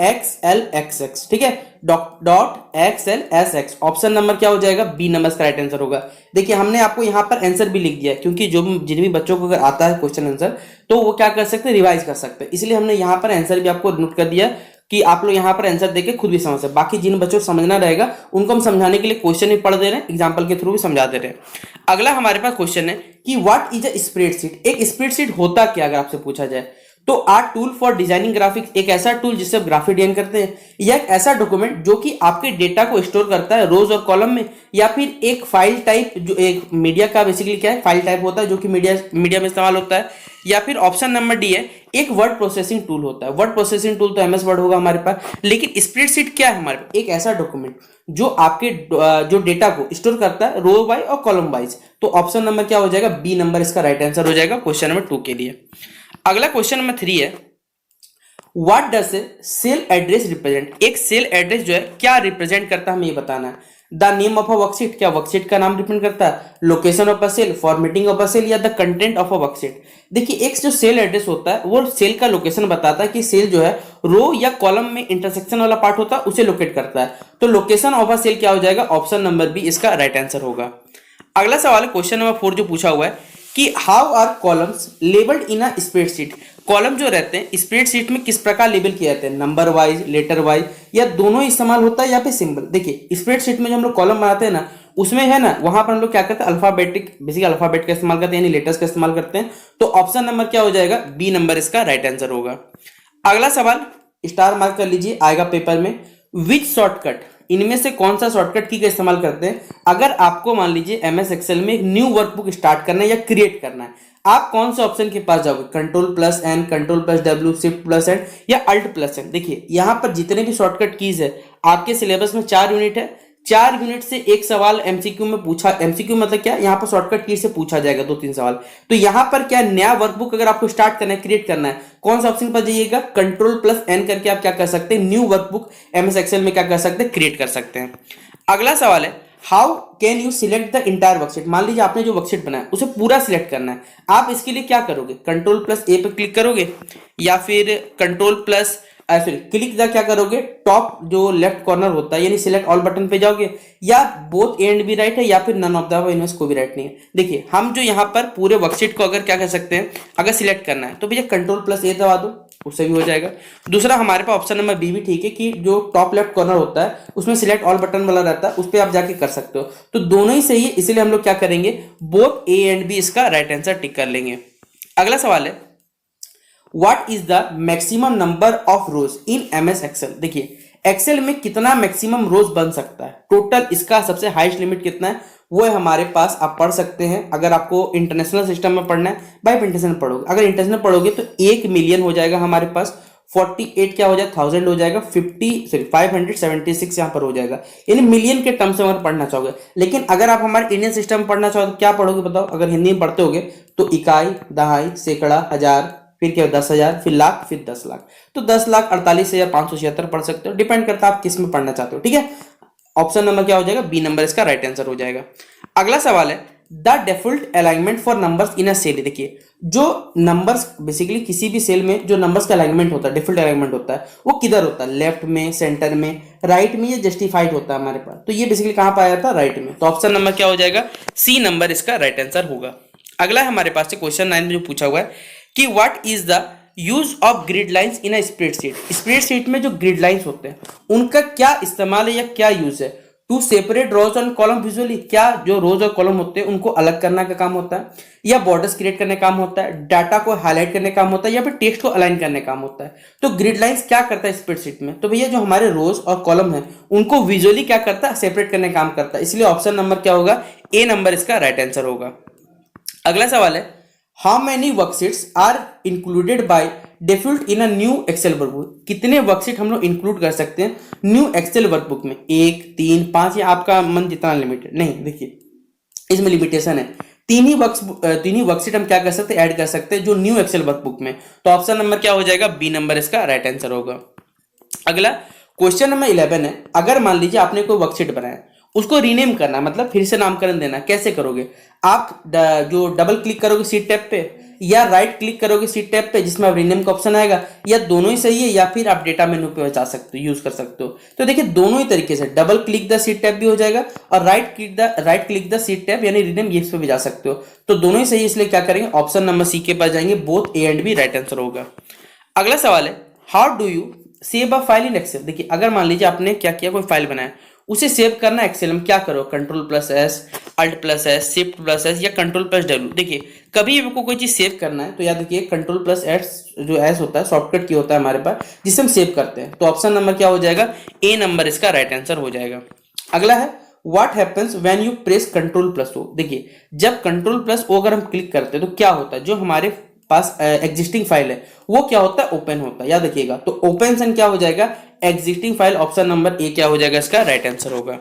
.xlxx। ठीक है, .xlsx, ऑप्शन नंबर क्या हो जाएगा, बी नंबर का राइट आंसर होगा। देखिए हमने आपको यहां पर आंसर भी लिख दिया है, क्योंकि जो जिन भी बच्चों को अगर आता है क्वेश्चन आंसर तो वो क्या कर सकते हैं, रिवाइज कर सकते हैं, इसलिए हमने यहां पर आंसर भी आपको नोट कर दिया कि आप लोग यहां पर आंसर देके खुद भी समझ सकते। बाकी जिन बच्चों को समझना रहेगा उनको हम समझाने के लिए क्वेश्चन भी पढ़ दे रहे हैं, एग्जांपल के थ्रू भी समझा दे रहे हैं। अगला हमारे पास क्वेश्चन है कि व्हाट इज अ स्प्रेडशीट। एक स्प्रेडशीट होता क्या, अगर आपसे पूछा जाए तो are tool for designing graphics, एक ऐसा टूल जिससे आप ग्राफिक डिजाइन करते हैं, या एक ऐसा डॉक्यूमेंट जो कि आपके डेटा को स्टोर करता है रोज और कॉलम में, या फिर एक फाइल टाइप जो एक मीडिया का बेसिकली क्या है, फाइल टाइप होता है जो कि मीडिया में इस्तेमाल होता है, या फिर ऑप्शन नंबर डी है एक वर्ड प्रोसेसिंग टूल होता है। वर्ड प्रोसेसिंग टूल तो एमएस वर्ड होगा हमारे पास, लेकिन स्प्रेडशीट क्या है हमारे पास, एक ऐसा डॉक्यूमेंट जो आपके जो डेटा को स्टोर करता है रो वाइज और कॉलम वाइज, तो ऑप्शन नंबर क्या हो जाएगा, बी नंबर इसका राइट आंसर हो जाएगा क्वेश्चन नंबर 2 के लिए। अगला क्वेश्चन नंबर 3 है, what does cell address represent. एक सेल एड्रेस जो है क्या रिप्रेजेंट करता है हमें ये बताना है। The name of a worksheet, क्या वर्कशीट का नाम रिप्रेजेंट करता है, location of a cell, formatting of a cell, या the content of a worksheet. देखिए एक जो सेल एड्रेस होता है वो सेल का लोकेशन बताता है कि सेल जो है रो या कॉलम में इंटरसेक्शन वाला पार्ट होता है उसे लोकेट करता है, तो लोकेशन ऑफ अ सेल क्या हो जाएगा, ऑप्शन नंबर बी इसका राइट आंसर होगा। अगला सवाल है क्वेश्चन नंबर 4 जो पूछा हुआ है कि how are columns labelled in a spreadsheet. Column जो रहते हैं स्प्रेडशीट में किस प्रकार लेबल किए जाते हैं, नंबर वाइज, लेटर वाइज, या दोनों इस्तेमाल होता है, या फिर सिंबल। देखिए स्प्रेडशीट में जो हम लोग कॉलम बनाते हैं ना उसमें है ना, वहां पर हम लोग क्या करते हैं, अल्फाबेटिक बेसिक अल्फाबेट का इस्तेमाल करते हैं, यानी लेटर्स का इस्तेमाल करते हैं, तो ऑप्शन नंबर क्या हो जाएगा, बी नंबर इसका राइट आंसर होगा। अगला सवाल स्टार मार्क कर लीजिए, आएगा पेपर में, विच शॉर्टकट, इनमें से कौन सा शॉर्टकट की का इस्तेमाल करते हैं अगर आपको मान लीजिए एमएस एक्सेल में एक न्यू वर्कबुक स्टार्ट करना है या क्रिएट करना है, आप कौन से ऑप्शन के पास जाओगे, कंट्रोल+N, कंट्रोल+W, शिफ्ट+N या अल्ट+N। देखिए यहां पर जितने भी शॉर्टकट कीज है आपके सिलेबस में 4 यूनिट है, 4 यूनिट से एक सवाल एमसीक्यू में पूछा, एमसीक्यू मतलब क्या, यहाँ पर शॉर्टकट की से पूछा जाएगा 2-3 सवाल, तो यहाँ पर क्या नया वर्कबुक अगर आपको स्टार्ट करना है, क्रिएट करना है, कौन सा ऑप्शन पर जाइएगा, कंट्रोल+N करके आप क्या कर सकते हैं, न्यू वर्कबुक एमएस एक्सेल में क्या कर सकते हैं, क्रिएट कर सकते हैं। अगला सवाल है, how can you select the entire worksheet. मान लीजिए आपने जो वर्कशीट बनाया उसे पूरा सिलेक्ट करना है, आप इसके लिए क्या करोगे, कंट्रोल+A पे क्लिक करोगे, या फिर क्लिक द क्या करोगे, टॉप जो लेफ्ट कॉर्नर होता है यानी सिलेक्ट ऑल बटन पे जाओगे, या both A and B right है, या फिर नन ऑफ द अबव, इनमें से कोई भी राइट नहीं है। देखिए हम जो यहाँ पर पूरे वर्कशीट को अगर क्या कर सकते हैं, अगर सिलेक्ट करना है तो भैया कंट्रोल+A दबा दो, उससे भी हो जाएगा। दूसरा हमारे पास ऑप्शन नंबर बी भी ठीक है कि जो टॉप लेफ्ट कॉर्नर होता है उसमें सिलेक्ट ऑल बटन वाला रहता है, उस पर आप जाके कर सकते हो, तो दोनों ही सही है, इसलिए हम लोग क्या करेंगे, बोथ ए एंड बी इसका राइट आंसर टिक कर लेंगे। अगला सवाल है, what is the maximum number of rows in MS Excel. देखिए एक्सेल में कितना मैक्सिमम रोज बन सकता है, टोटल इसका सबसे हाईएस्ट लिमिट कितना है वो है हमारे पास, आप पढ़ सकते हैं। अगर आपको इंटरनेशनल सिस्टम में पढ़ना है बाय इंटरनेशनल पढ़ोगे, अगर इंटरनेशनल पढ़ोगे तो 1 मिलियन हो जाएगा हमारे पास, 48 क्या हो जाएगा, 1000 हो जाएगा, 576 यहाँ पर हो जाएगा, यानी मिलियन के टर्म्स में अगर पढ़ना चाहोगे। लेकिन अगर आप हमारे इंडियन सिस्टम में पढ़ना चाहो तो क्या पढ़ोगे बताओ, अगर हिंदी में पढ़ते होगे तो इकाई, दहाई, सैकड़ा, हजार, फिर क्या 10,000, फिर लाख, फिर 10 लाख, तो 10,48,576 पढ़ सकते हो, डिपेंड करता है आप किस में पढ़ना चाहते हो। ठीक है, ऑप्शन नंबर क्या हो जाएगा, बी नंबर इसका राइट आंसर हो जाएगा। अगला सवाल है the default alignment for numbers in a cell. देखिए जो नंबर्स बेसिकली किसी भी सेल में जो नंबर्स का अलाइनमेंट होता है, डिफॉल्ट अलाइनमेंट होता है, वो किधर होता है, लेफ्ट में, सेंटर में, राइट में या जस्टिफाइड होता है हमारे पास। तो ये बेसिकली कहां पाया जाता है, राइट में। तो ऑप्शन नंबर क्या हो जाएगा, सी नंबर इसका राइट आंसर होगा। अगला है हमारे पास से क्वेश्चन 9 में जो पूछा हुआ है कि what is the use of grid lines in a spreadsheet. Spreadsheet में जो ग्रिड लाइंस होते हैं उनका क्या इस्तेमाल है या क्या यूज है। To separate rows and column visually, क्या जो रोज और कॉलम होते हैं उनको अलग करने का काम होता है, या बॉर्डर्स क्रिएट करने का काम होता है, डाटा को हाईलाइट करने का काम होता है, या फिर टेक्स्ट को अलाइन करने का काम होता है। तो ग्रिड लाइंस क्या करता है स्प्रेडशीट में, तो भैया जो हमारे रोज और कॉलम है उनको विजुअली क्या करता है, सेपरेट करने का काम करता है। इसलिए ऑप्शन नंबर क्या होगा, ए नंबर इसका राइट आंसर होगा। अगला सवाल है how many worksheets are included by default in a new Excel workbook. कितने वर्कशीट हम लोग इंक्लूड कर सकते हैं न्यू एक्सेल वर्कबुक में, 1, 3, 5 या आपका मन जितना लिमिटेड नहीं। देखिए इसमें लिमिटेशन है, तीन ही वर्कशीट हम क्या कर सकते हैं, ऐड कर सकते हैं जो न्यू एक्सेल वर्कबुक में। तो ऑप्शन नंबर क्या हो जाएगा, बी नंबर इसका राइट आंसर होगा। अगला क्वेश्चन नंबर 11 है अगर मान लीजिए आपने कोई वर्कशीट बनाया, उसको रीनेम करना मतलब फिर से नामकरण देना, कैसे करोगे आप, जो डबल क्लिक करोगे सीट टैब पे या राइट क्लिक करोगे सीट टैब पे जिसमें रीनेम का ऑप्शन आएगा, या दोनों ही सही है, या फिर आप डेटा मेनू पे जा सकते हो, यूज कर सकते हो। तो देखिए दोनों ही तरीके से double click the seat tab भी हो जाएगा और right click the seat tab यानी रीनेम ये पे भी जा सकते हो। तो दोनों ही सही, इसलिए क्या करेंगे ऑप्शन नंबर सी के पास जाएंगे, both A and B right answer होगा। अगला सवाल है how do you save a file in Excel. देखिए अगर मान लीजिए आपने क्या किया, कोई फाइल बनाया, उसे सेव करना एक्सेल में, क्या करो Ctrl+S, Alt+S, Shift+S या Ctrl+W। देखिए कभी भी आपको कोई चीज सेव करना है तो याद रखिए Ctrl+S जो एस होता है शॉर्टकट की होता है हमारे पास, जिसे हम सेव करते हैं। तो ऑप्शन नंबर क्या हो जाएगा, ए नंबर इसका राइट आंसर हो जाएगा। अगला है what happens when you press Ctrl+O। देखिए जब Ctrl+O अगर हम क्लिक करते हैं तो क्या होता है, जो हमारे पास एग्जिस्टिंग फाइल है वो क्या होता है, ओपन होता है, याद रखिएगा। तो ओपन क्या हो जाएगा, existing file, option number A क्या हो जाएगा इसका राइट आंसर होगा।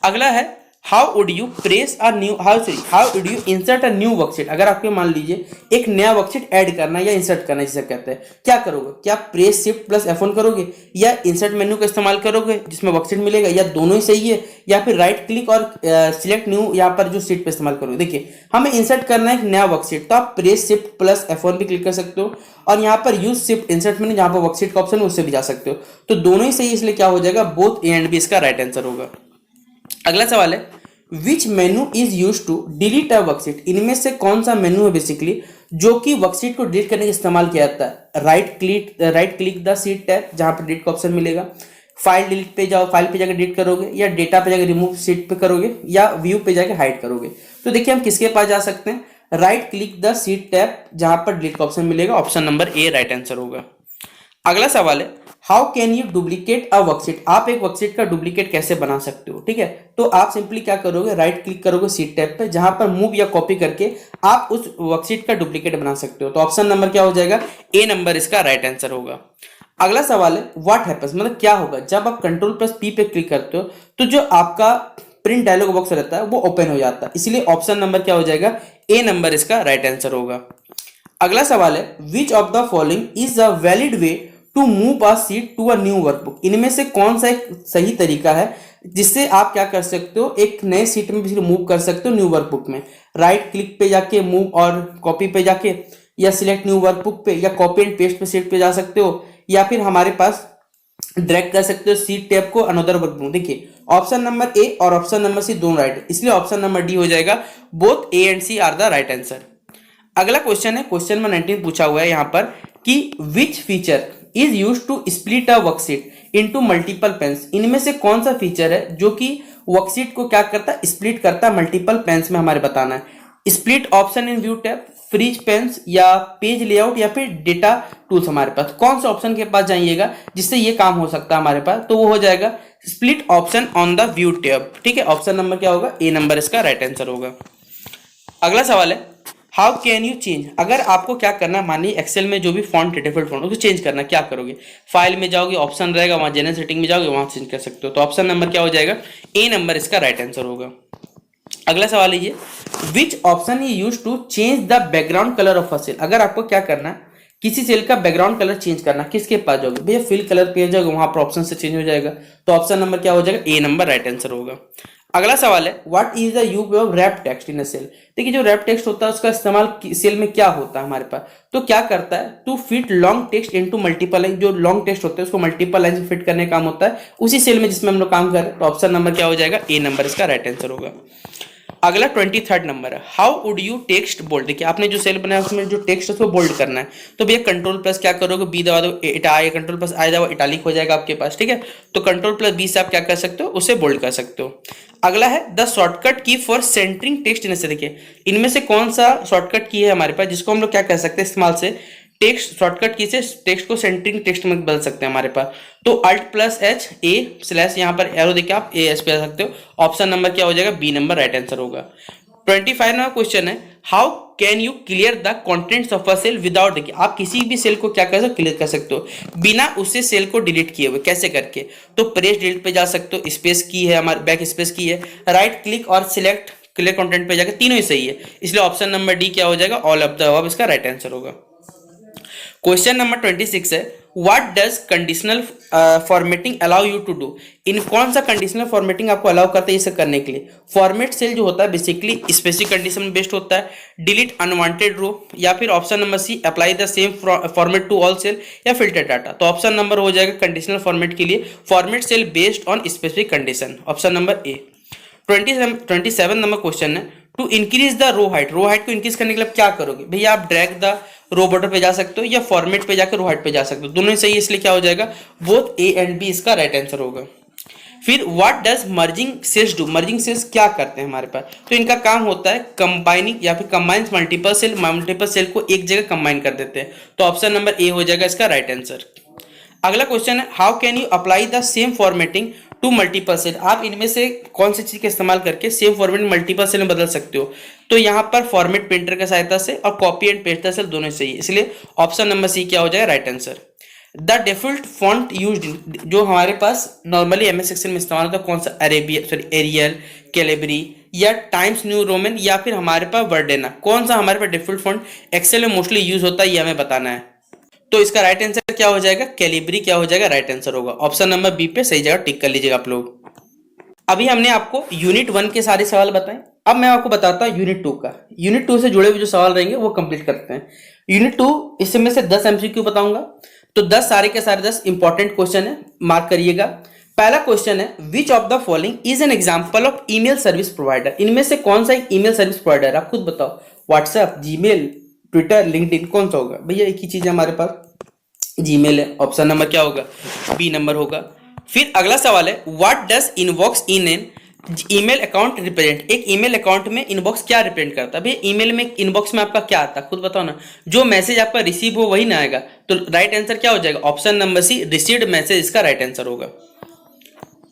अगला है how would you press a knew how would you insert a new worksheet. अगर आपको मान लीजिए एक नया वर्कशीट ऐड करना है या इंसर्ट करना है जिसे कहते हैं, क्या करोगे, क्या प्रेस Shift+F1 करोगे या इंसर्ट मेन्यू का इस्तेमाल करोगे जिसमें वर्कशीट मिलेगा, या दोनों ही सही है, या फिर राइट क्लिक और सिलेक्ट न्यू यहाँ पर जो सीट पे इस्तेमाल करोगे। देखिए हमें इंसर्ट करना है एक नया वर्कशीट, तो आप प्रेस Shift+F1 भी क्लिक कर सकते हो और यहाँ पर यूज शिफ्ट इंसर्ट मेन्यू जहाँ पर वर्कशीट का ऑप्शन है उससे भी जा सकते हो। तो दोनों ही सही, इसलिए क्या हो जाएगा, बोथ ए एंड बी इसका राइट आंसर होगा। अगला सवाल है which menu is use to delete a worksheet. इनमें से कौन सा मेन्यू है बेसिकली जो कि वर्कशीट को डिलीट करने के इस्तेमाल किया जाता है। Right click the seat tab जहां पर डिलीट का ऑप्शन मिलेगा, फाइल डिलीट पे जाओ, फाइल पे जाकर डिलीट करोगे, या डेटा पे जाकर रिमूव सीट पे करोगे, या व्यू पे जाकर हाइड करोगे। तो देखिए हम किसके पास जा सकते हैं, right click the seat tab जहां पर डिलीट का ऑप्शन मिलेगा, option number A right answer होगा। अगला सवाल है how can you duplicate a worksheet. आप एक वर्कशीट का डुप्लीकेट कैसे बना सकते हो, ठीक है। तो आप सिंपली क्या करोगे, राइट क्लिक करोगे सीट टैब पे जहां पर मूव या कॉपी करके आप उस वर्कशीट का डुप्लीकेट बना सकते हो। तो ऑप्शन नंबर क्या हो जाएगा, ए नंबर इसका राइट आंसर होगा। अगला सवाल है व्हाट हैपेंस, मतलब क्या होगा जब आप Ctrl+P पे क्लिक करते हो तो जो आपका प्रिंट डायलॉग बॉक्स रहता है वो ओपन हो जाता है, इसलिए ऑप्शन नंबर क्या हो जाएगा, ए नंबर इसका राइट आंसर होगा। अगला सवाल है which of the following is a valid way to move a sheet to a new workbook. इनमें से कौन सा एक सही तरीका है जिससे आप क्या कर सकते हो, एक नए सीट में मूव कर सकते हो न्यू वर्कबुक में। राइट क्लिक पे जाके मूव और कॉपी पे जाके, या सिलेक्ट न्यू वर्कबुक पे, या कॉपी एंड पेस्ट पे सीट पे जा सकते हो, या फिर हमारे पास ड्रैग कर सकते हो सीट टैब को अनदर वर्कबुक। देखिए ऑप्शन नंबर ए और ऑप्शन नंबर सी दोनों राइट, इसलिए ऑप्शन नंबर डी हो जाएगा, both A and C are the right answer. अगला क्वेश्चन है क्वेश्चन नंबर 19 पूछा हुआ है यहाँ पर कि which feature is use to split a worksheet into multiple panes. इनमें से कौन सा फीचर है जो कि वर्कशीट को क्या करता है, स्प्लिट करता है मल्टीपल पेन्स में, हमारे बताना है। Split option in view tab, freeze panes, या पेज लेआउट, या फिर डेटा टूल्स। हमारे पास कौन सा ऑप्शन के पास जाइएगा जिससे ये काम हो सकता है हमारे पास, तो वो हो जाएगा split option on the view tab, ठीक है। ऑप्शन नंबर क्या होगा, ए नंबर इसका राइट आंसर होगा। अगला सवाल है हाउ कैन यू चेंज। अगर आपको क्या करना है, मानिए एक्सेल में जो भी फॉन्ट है डिफॉल्ट फॉन्ट उसको चेंज करना, क्या करोगे, फाइल में जाओगे, ऑप्शन रहेगा वहां जनरल सेटिंग में जाओगे, वहां चेंज कर सकते हो। तो ऑप्शन नंबर क्या हो जाएगा, ए नंबर इसका राइट आंसर होगा। अगला सवाल लीजिए विच ऑप्शन ही use to change the background colour of a cell. अगर आपको क्या करना है किसी सेल का बैकग्राउंड कलर चेंज करना, किसके पास जाओगे भैया, फिल कलर पे जाओगे, वहां पर ऑप्शन से चेंज हो जाएगा। तो ऑप्शन नंबर क्या हो जाएगा, ए नंबर राइट आंसर होगा। अगला सवाल है, what is the use of wrap text in a cell. देखिए जो रैप टेक्स्ट होता है उसका इस्तेमाल सेल में क्या होता है हमारे पास, तो क्या करता है, to fit long text into multiple line. जो लॉन्ग टेक्स्ट होता है उसको मल्टीपल लाइन से फिट करने का काम होता है उसी सेल में जिसमें हम लोग काम कर रहे हैं। तो ऑप्शन नंबर क्या हो जाएगा, ए नंबर इसका राइट आंसर होगा। अगला 23rd नंबर है, how would you text bold. देखिए आपने जो सेल बनाया उसमें जो टेक्स्ट है उसको बोल्ड करना है, तो भैया कंट्रोल प्लस क्या करोगे, बी दबा दो, कंट्रोल प्लस आई दबा, इटालिक हो जाएगा आपके पास, ठीक है। तो कंट्रोल प्लस बी से आप क्या कर सकते हो, उसे बोल्ड कर सकते हो। अगला है द शॉर्टकट की फॉर सेंटरिंग टेक्स्ट इन से। देखिए इनमें से कौन सा शॉर्टकट की है हमारे पास जिसको हम लोग क्या कर सकते हैं इस्तेमाल से टेक्स्ट शॉर्टकट की से टेक्स्ट को सेंटरिंग टेक्स्ट में बदल सकते हैं हमारे पास। तो Alt plus H A slash यहाँ पर एरो देके आप ए एस पे आ सकते हो। ऑप्शन नंबर क्या हो जाएगा, बी नंबर राइट आंसर होगा। 25 नंबर क्वेश्चन है, how can you clear the contents of a cell without. देखिए आप किसी भी सेल को क्या कर सकते हो, क्लियर कर सकते हो बिना उससे सेल को डिलीट किए हुए। कैसे करके, तो प्रेस डिलीट पे जा सकते हो, स्पेस की है हमारे, बैक स्पेस की है, राइट क्लिक और सिलेक्ट क्लियर कंटेंट पे जाकर, तीनों ही सही है, इसलिए ऑप्शन नंबर डी क्या हो जाएगा, ऑल ऑफ द अबव इसका राइट आंसर होगा। क्वेश्चन नंबर 26 है, what does conditional formatting allow you to do. इन कौन सा कंडीशनल फॉर्मेटिंग आपको अलाउ करता है इसे करने के लिए। फॉर्मेट सेल जो होता है बेसिकली स्पेसिफिक कंडीशन में बेस्ड होता है, डिलीट अनवांटेड रो, या फिर option number C apply the same format to all cell, या फिल्टर डाटा। तो ऑप्शन नंबर हो जाएगा कंडीशनल फॉर्मेट के लिए format cell based on specific condition, option number A. 27 number question है, to increase the row height. Row height को increase करने के लिए क्या करोगे भैया, आप ड्रैग द रो बटन पे जा सकते हो या फॉर्मेट पे जाकर रो हाइट पे जा सकते हो, दोनों ही सही है, इसलिए क्या हो जाएगा, बोथ ए एंड बी इसका राइट आंसर होगा। फिर what does merging cells do. Merging cells क्या करते हैं हमारे पास, तो इनका काम होता है कंबाइनिंग या फिर कंबाइंस मल्टीपल सेल को एक जगह कंबाइन कर देते हैं। तो ऑप्शन नंबर ए हो जाएगा इसका राइट आंसर। अगला क्वेश्चन है, how can you apply the same formatting to multiple cell. आप इनमें से कौन सी चीज का इस्तेमाल करके सेम फॉर्मेट मल्टीपल सेल में बदल सकते हो। तो यहाँ पर फॉर्मेट प्रिंटर की सहायता से और कॉपी एंड पेस्ट सेल दोनों सही है, इसलिए ऑप्शन नंबर सी क्या हो जाएगा right answer. The default font used, जो हमारे पास नॉर्मली एमएस सेक्शन में इस्तेमाल होता है कौन सा, एरियल, कैलिब्री या टाइम्स न्यू रोमन या फिर हमारे पास वर्डेना, कौन सा हमारे पास डिफॉल्ट फॉन्ट एक्सेल में मोस्टली यूज होता है ये हमें बताना है। तो इसका राइट आंसर क्या हो जाएगा, कैलिब्री क्या हो जाएगा राइट आंसर होगा। ऑप्शन नंबर बी पे सही जगह टिक कर लीजिएगा आप लोग। अभी हमने आपको यूनिट 1 के सारे सवाल बताए, अब मैं आपको बताता हूँ यूनिट 2 का। यूनिट 2 से जुड़े हुए जो सवाल रहेंगे वो कंप्लीट करते हैं। यूनिट 2 इसमें से 10 एमसीक्यू बताऊंगा, तो 10 सारे के सारे 10 इंपॉर्टेंट क्वेश्चन है, मार्क करिएगा। पहला क्वेश्चन है, which of the following is N example of email service provider. इनमें से कौन सा एक ईमेल सर्विस प्रोवाइडर, आप खुद बताओ, व्हाट्सएप, जीमेल, ट्विटर, लिंक्डइन, कौन सा होगा भैया, एक ही चीज है हमारे पास, जीमेल है। ऑप्शन नंबर क्या होगा, बी नंबर होगा। फिर अगला सवाल है, what does inbox in an email account represent. एक ईमेल अकाउंट में इनबॉक्स क्या रिप्रेजेंट करता है भैया, ईमेल में इनबॉक्स में आपका क्या आता है खुद बताओ ना, जो मैसेज आपका रिसीव हो वही ना आएगा। तो राइट आंसर क्या हो जाएगा, option number C received message इसका राइट आंसर होगा।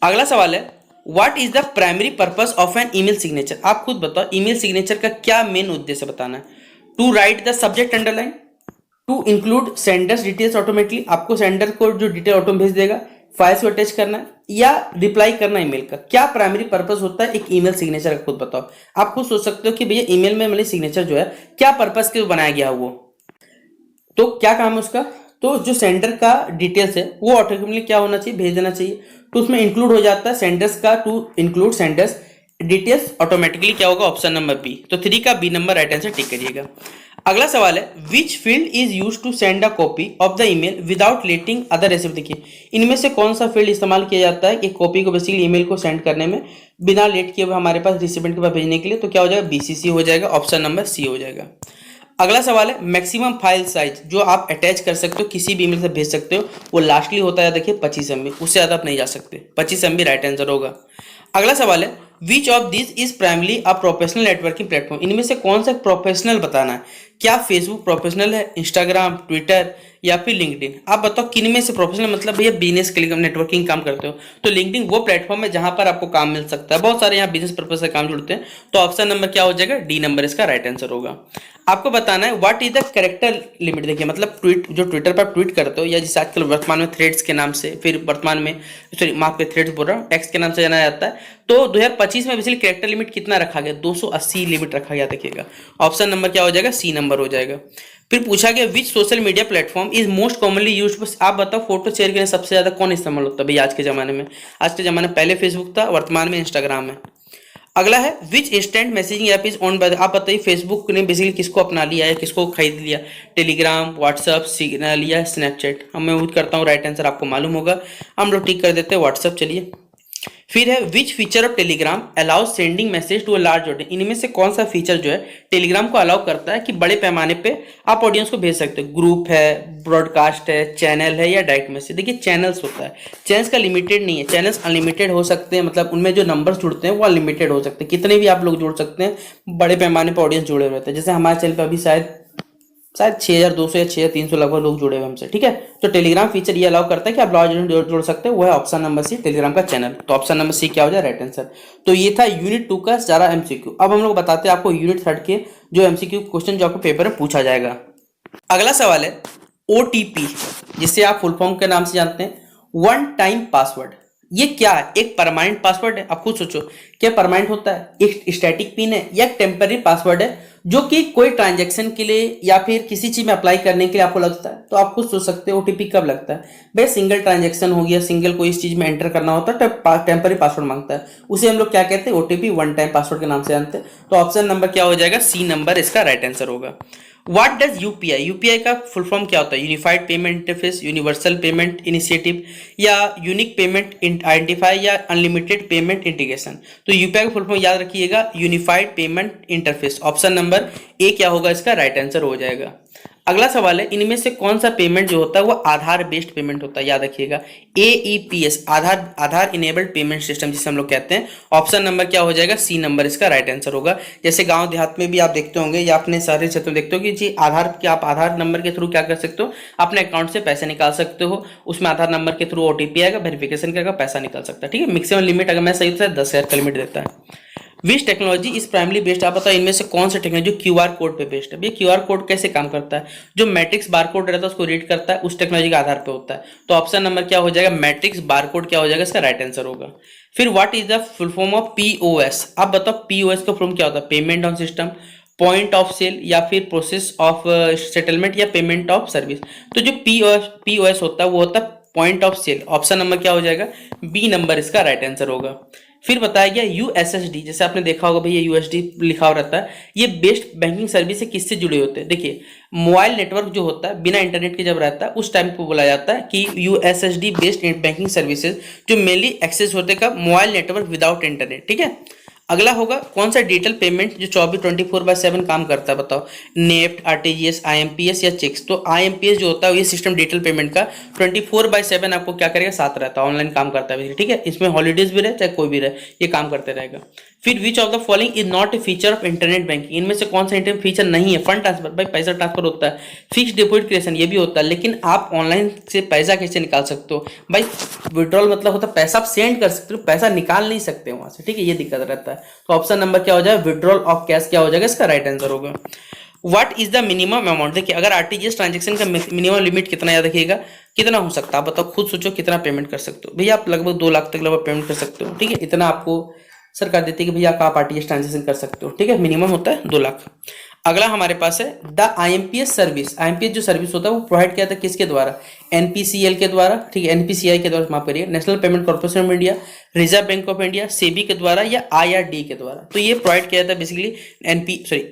अगला सवाल है, what is the primary purpose of an email signature. आप खुद बताओ ईमेल सिग्नेचर का क्या मेन उद्देश्य बताना है। To write the subject underline, to include sender's details automatically, आपको सेंडर को जो डिटेल ऑटो भेज देगा, फाइल्स को अटैच करना है या रिप्लाई करना ईमेल का, क्या प्राइमरी पर्पस होता है एक ईमेल सिग्नेचर का खुद बताओ। आप खुद सोच सकते हो कि भैया ईमेल में मतलब सिग्नेचर जो है क्या पर्पस के लिए बनाया गया है वो, तो क्या काम है उसका, तो जो सेंडर का डिटेल्स है वो ऑटोमेटिकली क्या होना चाहिए, भेज देना चाहिए। तो उसमें इंक्लूड हो जाता है सेंडर्स का, to include sender's details automatically क्या होगा, ऑप्शन नंबर बी। तो 3 का B number right answer tick करिएगा। अगला सवाल है, which field is use to send a copy of the email without letting other receive. देखिए इनमें से कौन सा फील्ड इस्तेमाल किया जाता है एक कॉपी को बेसिकली ईमेल को सेंड करने में बिना लेट किए हुए हमारे पास रिसिपेंट के पास भेजने के लिए, तो क्या हो जाएगा, बीसीसी हो जाएगा, ऑप्शन नंबर सी हो जाएगा। अगला सवाल है, मैक्सिमम फाइल साइज जो आप अटैच कर सकते हो किसी भी ईमेल से भेज सकते हो वो लास्टली होता है देखिए 25 MB, उससे ज्यादा आप नहीं जा सकते, 25 MB राइट आंसर होगा। अगला सवाल है, which of this is primarily a professional networking platform. इनमें से कौन सा प्रोफेशनल बताना है, क्या फेसबुक प्रोफेशनल है, इंस्टाग्राम, ट्विटर या फिर लिंक्डइन। आप बताओ किन में से प्रोफेशनल मतलब भैया बिजनेस के लिए नेटवर्किंग काम करते हो, तो लिंक्डइन वो प्लेटफॉर्म है जहां पर आपको काम मिल सकता है, बहुत सारे यहाँ बिजनेस पर्पज से काम जुड़ते हैं। तो ऑप्शन नंबर क्या हो जाएगा, डी नंबर इसका राइट आंसर होगा। आपको बताना है what is the character limit. देखिए मतलब ट्वीट जो ट्विटर पर आप ट्वीट करते हो या जिसे आजकल वर्तमान में थ्रेड्स के नाम से, फिर वर्तमान में सॉरी माफ पे थ्रेड्स बोल रहा हूँ, टेक्स्ट के नाम से जाना जाता है, तो 2025 में बेसिकली कैरेक्टर लिमिट कितना रखा गया, 280 लिमिट रखा गया। देखिएगा ऑप्शन नंबर क्या हो जाएगा, सी नंबर हो जाएगा। फिर पूछा गया which social media platform is most commonly used, बस आप बताओ फोटो शेयर के लिए सबसे ज्यादा कौन इस्तेमाल होता है भाई आज के जमाने में। आज के जमाने में पहले फेसबुक था, वर्तमान में इंस्टाग्राम है। अगला है which instant messaging app is owned by, आप बताइए फेसबुक ने बेसिकली किसको अपना लिया या किसको खरीद लिया, टेलीग्राम, व्हाट्सअप, सिग्नल या स्नैपचैट। हम मैं यूज करता हूँ, राइट आंसर आपको मालूम होगा, हम लोग टिक कर देते हैं व्हाट्सअप। चलिए फिर है which feature of Telegram allow sending message to a large audience, इनमें से कौन सा फीचर जो है टेलीग्राम को अलाउ करता है कि बड़े पैमाने पे आप ऑडियंस को भेज सकते हो। ग्रुप है, ब्रॉडकास्ट है, चैनल है या डायरेक्ट मैसेज। देखिए चैनल्स होता है, चैनल्स का लिमिटेड नहीं है, चैनल्स अनलिमिटेड हो सकते हैं, मतलब उनमें जो नंबर्स जुड़ते हैं वो अनलिमिटेड हो सकते हैं, कितने भी आप लोग जुड़ सकते हैं, बड़े पैमाने पर ऑडियंस जुड़े रहते हैं। जैसे हमारे चैनल पर अभी शायद 6200 या 6300 लगभग लोग जुड़े हुए हमसे, ठीक है। तो टेलीग्राम फीचर ये अलाउ करता है कि आप लॉग जोड़ सकते हैं, वो है ऑप्शन नंबर सी, टेलीग्राम का चैनल। तो ऑप्शन नंबर सी क्या हो जाए, राइट आंसर। तो ये था यूनिट 2 का सारा एमसीक्यू। अब हम लोग बताते हैं आपको यूनिट 3 के जो एमसीक्यू क्वेश्चन जो आपको पेपर में पूछा जाएगा। अगला सवाल है ओटीपी, जिसे आप फुल फॉर्म के नाम से जानते हैं, वन टाइम पासवर्ड। ये क्या है, एक परमानेंट पासवर्ड है, आप खुद सोचो क्या परमानेंट होता है, एक स्टैटिक पिन है या टेम्पररी पासवर्ड है जो कि कोई ट्रांजैक्शन के लिए या फिर किसी चीज में अप्लाई करने के लिए आपको लगता है। तो आप खुद सोच सकते हो ओटीपी कब लगता है भाई, सिंगल ट्रांजैक्शन हो गया, सिंगल कोई इस चीज में एंटर करना होता है तो टेम्पररी पासवर्ड मांगता है, उसे हम लोग क्या कहते हैं, ओटीपी, वन टाइम पासवर्ड के नाम से जानते हैं। तो ऑप्शन नंबर क्या हो जाएगा, सी नंबर इसका राइट आंसर होगा। व्हाट डज यूपीआई, यूपीआई का फुल फॉर्म क्या होता है, unified payment interface, universal payment initiative या यूनिक पेमेंट आइडेंटिफाई या अनलिमिटेड पेमेंट इंटीग्रेशन। तो यूपीआई का फुल फॉर्म याद रखिएगा, unified payment interface. Option number A क्या होगा इसका राइट आंसर हो जाएगा। अगला सवाल है इनमें से कौन सा पेमेंट जो होता है वो आधार बेस्ड पेमेंट होता है, याद रखिएगा, एईपीएस, आधार इनेबल्ड पेमेंट सिस्टम जिसे हम लोग कहते हैं। ऑप्शन नंबर क्या हो जाएगा, सी नंबर इसका राइट आंसर होगा। जैसे गांव देहात में भी आप देखते होंगे या अपने शहरी क्षेत्र में देखते हो कि जी आधार के आप आधार नंबर के थ्रू क्या कर सकते हो, अपने अकाउंट से पैसे निकाल सकते हो, उसमें आधार नंबर के थ्रू ओटीपी आएगा, वेरिफिकेशन करेगा, पैसा निकाल सकता है, ठीक है। मैक्सिमम लिमिट अगर मैं सही होता है 10,000 का लिमिट देता है। Which technology is primarily based, आप बताओ इनमें से कौन सा टेक्नोलॉजी क्यूआर कोड पे बेस्ड है। ये क्यूआर कोड कैसे काम करता है, जो मैट्रिक्स बारकोड रहता है उसको रीड करता है, उस टेक्नोलॉजी के आधार पे होता है। तो ऑप्शन नंबर क्या हो जाएगा, मैट्रिक्स बारकोड क्या हो जाएगा, इसका राइट आंसर होगा। फिर what is the full form of POS, आप बताओ पीओएस का फुल क्या होता है, payment on system, point of cell या फिर प्रोसेस ऑफ सेटलमेंट या पेमेंट ऑफ सर्विस। तो जो पीओएस होता है वो होता है point of sale. Option number क्या हो जाएगा, बी नंबर इसका राइट आंसर होगा। फिर बताया गया यूएसएसडी, जैसे आपने देखा होगा भैया यूएसडी लिखा हुआ रहता है, ये बेस्ट बैंकिंग सर्विस से किससे जुड़े होते हैं। देखिए मोबाइल नेटवर्क जो होता है बिना इंटरनेट के जब रहता है उस टाइम को बोला जाता है कि यूएसएसडी बेस्ड बैंकिंग सर्विसेज, जो मेनली एक्सेस होते का मोबाइल नेटवर्क विदाउट इंटरनेट, ठीक है। अगला होगा कौन सा डिजिटल पेमेंट जो 24/7 काम करता है, बताओ, नेफ्ट, आरटीजीएस, आईएमपीएस या चेक्स। तो आईएमपीएस जो होता है ये सिस्टम डिजिटल पेमेंट का 24/7 आपको क्या करेगा, साथ रहता है, ऑनलाइन काम करता है, ठीक है। इसमें हॉलीडेज भी रहे चाहे कोई भी रहे, ये काम करते रहेगा। फिर which of the following is not A feature of internet banking, इनमें से कौन सा इंटरनेट फीचर नहीं है। फंड ट्रांसफर, भाई पैसा ट्रांसफर होता है, फिक्स डिपॉजिट क्रिएशन ये भी होता है, लेकिन आप ऑनलाइन से पैसा कैसे निकाल सकते हो भाई, विड्रॉल मतलब होता है पैसा आप सेंड कर सकते हो, पैसा निकाल नहीं सकते वहां से, ठीक है, ये दिक्कत रहता है। तो ऑप्शन नंबर क्या हो जाएगा, विड्रॉल ऑफ कैश क्या हो जाएगा, इसका राइट आंसर होगा। What is the minimum amount, देखिए अगर आरटीजीएस ट्रांजेक्शन का मिनिमम लिमिट कितना, याद रखिएगा, कितना हो सकता है, आप बताओ, खुद सोचो कितना पेमेंट कर सकते हो भैया, आप लगभग 2 लाख तक लगभग पेमेंट कर सकते हो, ठीक है। इतना आपको सरकार देती है कि भैया आप आरटीजीएस ट्रांजेक्शन कर सकते हो, ठीक है, मिनिमम होता है 2 लाख। अगला हमारे पास है द आईएमपीएस सर्विस, आईएमपीएस जो सर्विस होता है वो प्रोवाइड किया था किसके द्वारा, एनपीसीएल के द्वारा, ठीक है, एनपीसीआई के द्वारा, माफ करिए, national payment corporation of India, reserve bank of India, SEBI के द्वारा या आईआरडी के द्वारा। तो ये प्रोवाइड किया था बेसिकली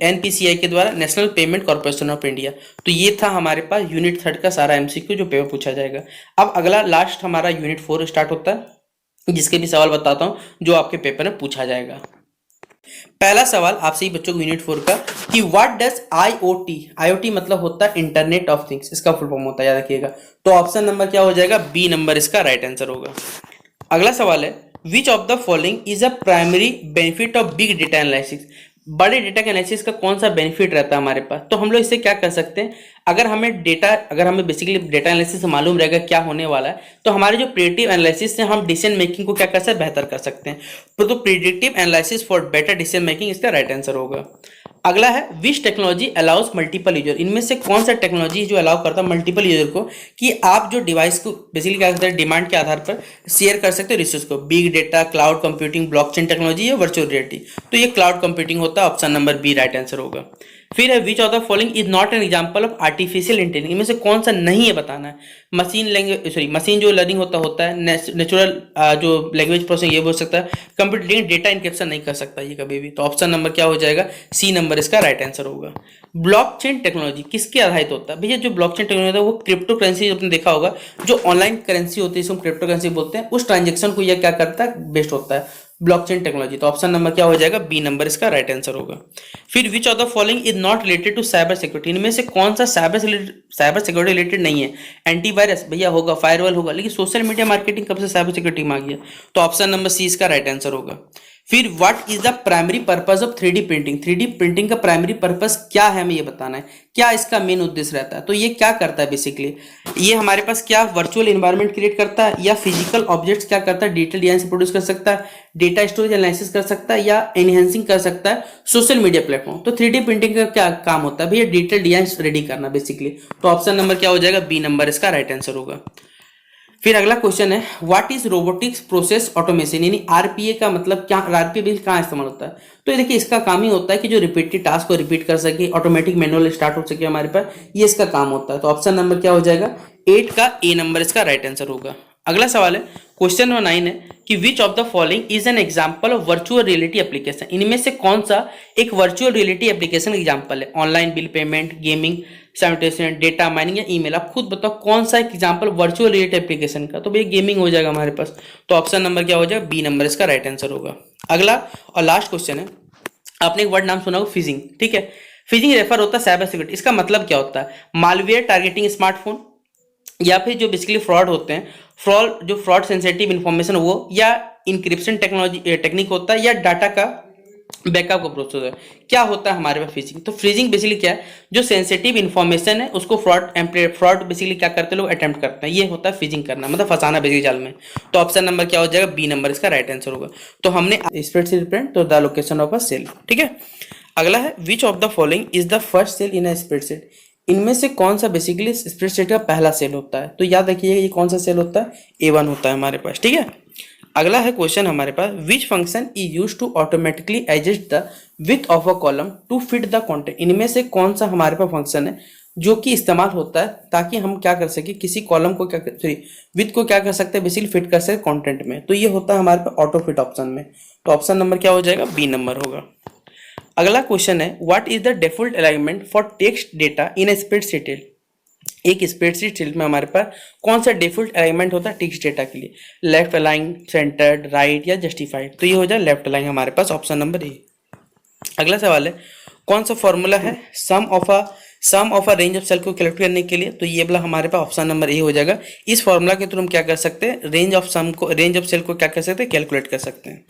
एनपीसीआई के द्वारा, national payment corporation of India. तो ये था हमारे पास यूनिट 3 का सारा एमसीक्यू जो पेपर पूछा जाएगा। अब अगला लास्ट हमारा यूनिट 4 स्टार्ट होता है, जिसके भी सवाल बताता हूं जो आपके पेपर में पूछा जाएगा। पहला सवाल आपसे ही बच्चों को यूनिट 4 का कि व्हाट डज आईओटी, आईओटी मतलब होता है इंटरनेट ऑफ थिंग्स, इसका फुल फॉर्म होता है, याद रखिएगा। तो ऑप्शन नंबर क्या हो जाएगा, बी नंबर इसका राइट आंसर होगा। अगला सवाल है which of the following is a primary benefit of big data analysis, बड़े डेटा के एनालिसिस का कौन सा बेनिफिट रहता है हमारे पास। तो हम लोग इससे क्या कर सकते हैं, अगर हमें बेसिकली डेटा एनालिसिस से मालूम रहेगा क्या होने वाला है, तो हमारे जो प्रेडिक्टिव एनालिसिस से हम डिसीजन मेकिंग को क्या कर सकते हैं, बेहतर कर सकते हैं। तो predictive analysis for better decision making इसका राइट आंसर होगा। अगला है which technology allows multiple user, इनमें से कौन सा टेक्नोलॉजी जो अलाउ करता है मल्टीपल यूजर को कि आप जो डिवाइस को बेसिकली क्या करते हैं, डिमांड के आधार पर शेयर कर सकते हो रिसोर्स को, big data, cloud computing, blockchain technology या वर्चुअल रियलिटी। तो ये क्लाउड कंप्यूटिंग होता है, option number B right answer होगा। फिर है which of the following is not an example of artificial intelligence, इनमें से कौन सा नहीं है बताना है। मशीन लैंग्वेज सॉरी मशीन जो लर्निंग होता है नेचुरल जो लैंग्वेज प्रोसेसिंग ये बोल सकता है। कंप्यूटर लेकिन डेटा इनक्रिप्शन नहीं कर सकता ये कभी भी। तो ऑप्शन नंबर क्या हो जाएगा, सी नंबर इसका राइट आंसर होगा। ब्लॉकचेन टेक्नोलॉजी किसके आधारित होता है भैया, जो ब्लॉकचेन टेक्नोलॉजी है वो क्रिप्टो करेंसी, आपने देखा होगा जो ऑनलाइन करेंसी होती है इसको क्रिप्टो करेंसी बोलते हैं, उस ट्रांजेक्शन को यह क्या करता है, बेस्ड होता है ब्लॉकचेन टेक्नोलॉजी। तो ऑप्शन नंबर क्या हो जाएगा, बी नंबर इसका राइट आंसर होगा। फिर which of the following is not related to cyber security, इनमें से कौन सा साइबर सिक्योरिटी रिलेटेड नहीं है। एंटीवायरस भैया होगा, फायरवॉल होगा, लेकिन सोशल मीडिया मार्केटिंग कब से साइबर सिक्योरिटी में आ गया। तो ऑप्शन नंबर सी इसका राइट आंसर होगा। फिर what is the primary purpose of 3D printing, 3D printing का प्राइमरी पर्पस क्या है हमें ये बताना है, क्या इसका मेन उद्देश्य रहता है। तो ये क्या करता है बेसिकली, ये हमारे पास क्या वर्चुअल एनवायरनमेंट क्रिएट करता है या फिजिकल ऑब्जेक्ट्स क्या करता है, डिजिटल डिजाइन से प्रोड्यूस कर सकता है, डेटा स्टोरेज एनालिसिस कर सकता है या एनहेंसिंग कर सकता है सोशल मीडिया प्लेटफॉर्म। तो 3D प्रिंटिंग का क्या काम होता है भैया, डिजिटल डिजाइन रेडी करना बेसिकली। तो ऑप्शन नंबर क्या हो जाएगा, बी नंबर इसका राइट आंसर होगा। फिर अगला क्वेश्चन है what is robotics process automation, यानी आरपीए का मतलब क्या, आरपीए कहाँ इस्तेमाल होता है। तो ये देखिए इसका काम ही होता है कि जो रिपीटेड टास्क को रिपीट कर सके, ऑटोमेटिक मैनुअल स्टार्ट हो सके हमारे पास, ये इसका काम होता है। तो ऑप्शन नंबर क्या हो जाएगा, 8 का ए नंबर इसका राइट आंसर होगा। अगला सवाल है क्वेश्चन नंबर 9 है कि which of the following is N example of virtual reality application, इनमें से कौन सा एक वर्चुअल रियलिटी एप्लीकेशन एग्जांपल है। Online bill payment, gaming, sanitation, data mining या ईमेल, आप खुद बताओ कौन सा एक एग्जांपल वर्चुअल रियलिटी एप्लीकेशन का। तो भैया गेमिंग हो जाएगा हमारे पास। तो ऑप्शन नंबर क्या हो जाएगा, बी नंबर इसका राइट आंसर होगा। अगला और लास्ट क्वेश्चन है, आपने एक वर्ड नाम सुना होगा फिजिंग, ठीक है। फिजिंग रेफर होता है साइबर सिक्योरिटी, इसका मतलब क्या होता है, मालवेयर टारगेटिंग स्मार्टफोन, या फिर जो बेसिकली फ्रॉड होते हैं, फ्रॉड सेंसिटिव इंफॉर्मेशन वो, या इंक्रिप्शन टेक्नोलॉजी टेक्निक होता है, या डाटा का बैकअप का प्रोसेस है, क्या होता है हमारे पास फ्रीजिंग। तो फ्रीजिंग बेसिकली क्या है, जो सेंसिटिव इन्फॉर्मेशन है उसको फ्रॉड बेसिकली क्या करते हैं लोग, अटेम्प्ट करते हैं, ये होता है फ्रीजिंग करना, मतलब फंसाना बेसिकली जाल में। तो ऑप्शन नंबर क्या हो जाएगा, बी नंबर इसका राइट आंसर होगा। तो हमने spreadsheet print to the location of a cell, ठीक है। अगला है which of the following is the first cell in a spreadsheet, इनमें से कौन सा बेसिकली स्प्रेडशीट का पहला सेल होता है। तो याद रखिएगा ये कौन सा सेल होता है, A1 होता है हमारे पास, ठीक है। अगला है क्वेश्चन हमारे पास, which function is use to automatically adjust the width of a column to fit the content, इनमें से कौन सा हमारे पास फंक्शन है जो कि इस्तेमाल होता है ताकि हम क्या कर सके, किसी कॉलम को क्या सॉरी विथ को क्या कर सकते हैं बेसिकली फिट कर सके कंटेंट में। तो ये होता है हमारे पास ऑटो फिट ऑप्शन में। तो ऑप्शन नंबर क्या हो जाएगा, बी नंबर होगा। अगला क्वेश्चन है what is the default alignment for text data in a spreadsheet, एक स्प्रेडशीट शीट में हमारे पास कौन सा डिफॉल्ट अलाइनमेंट होता है टेक्स्ट डेटा के लिए, लेफ्ट अलाइन, सेंटर्ड, राइट या जस्टिफाइड। तो ये हो जाए लेफ्ट अलाइन हमारे पास, ऑप्शन नंबर ए। अगला सवाल है कौन सा फॉर्मूला है sum of a range of cell को कैलकुलेट करने के लिए। तो ये वाला हमारे पास ऑप्शन नंबर ए हो जाएगा। इस फॉर्मूला के थ्रू हम क्या कर सकते हैं, रेंज ऑफ सेल को क्या कर सकते हैं, कैलकुलेट कर सकते हैं।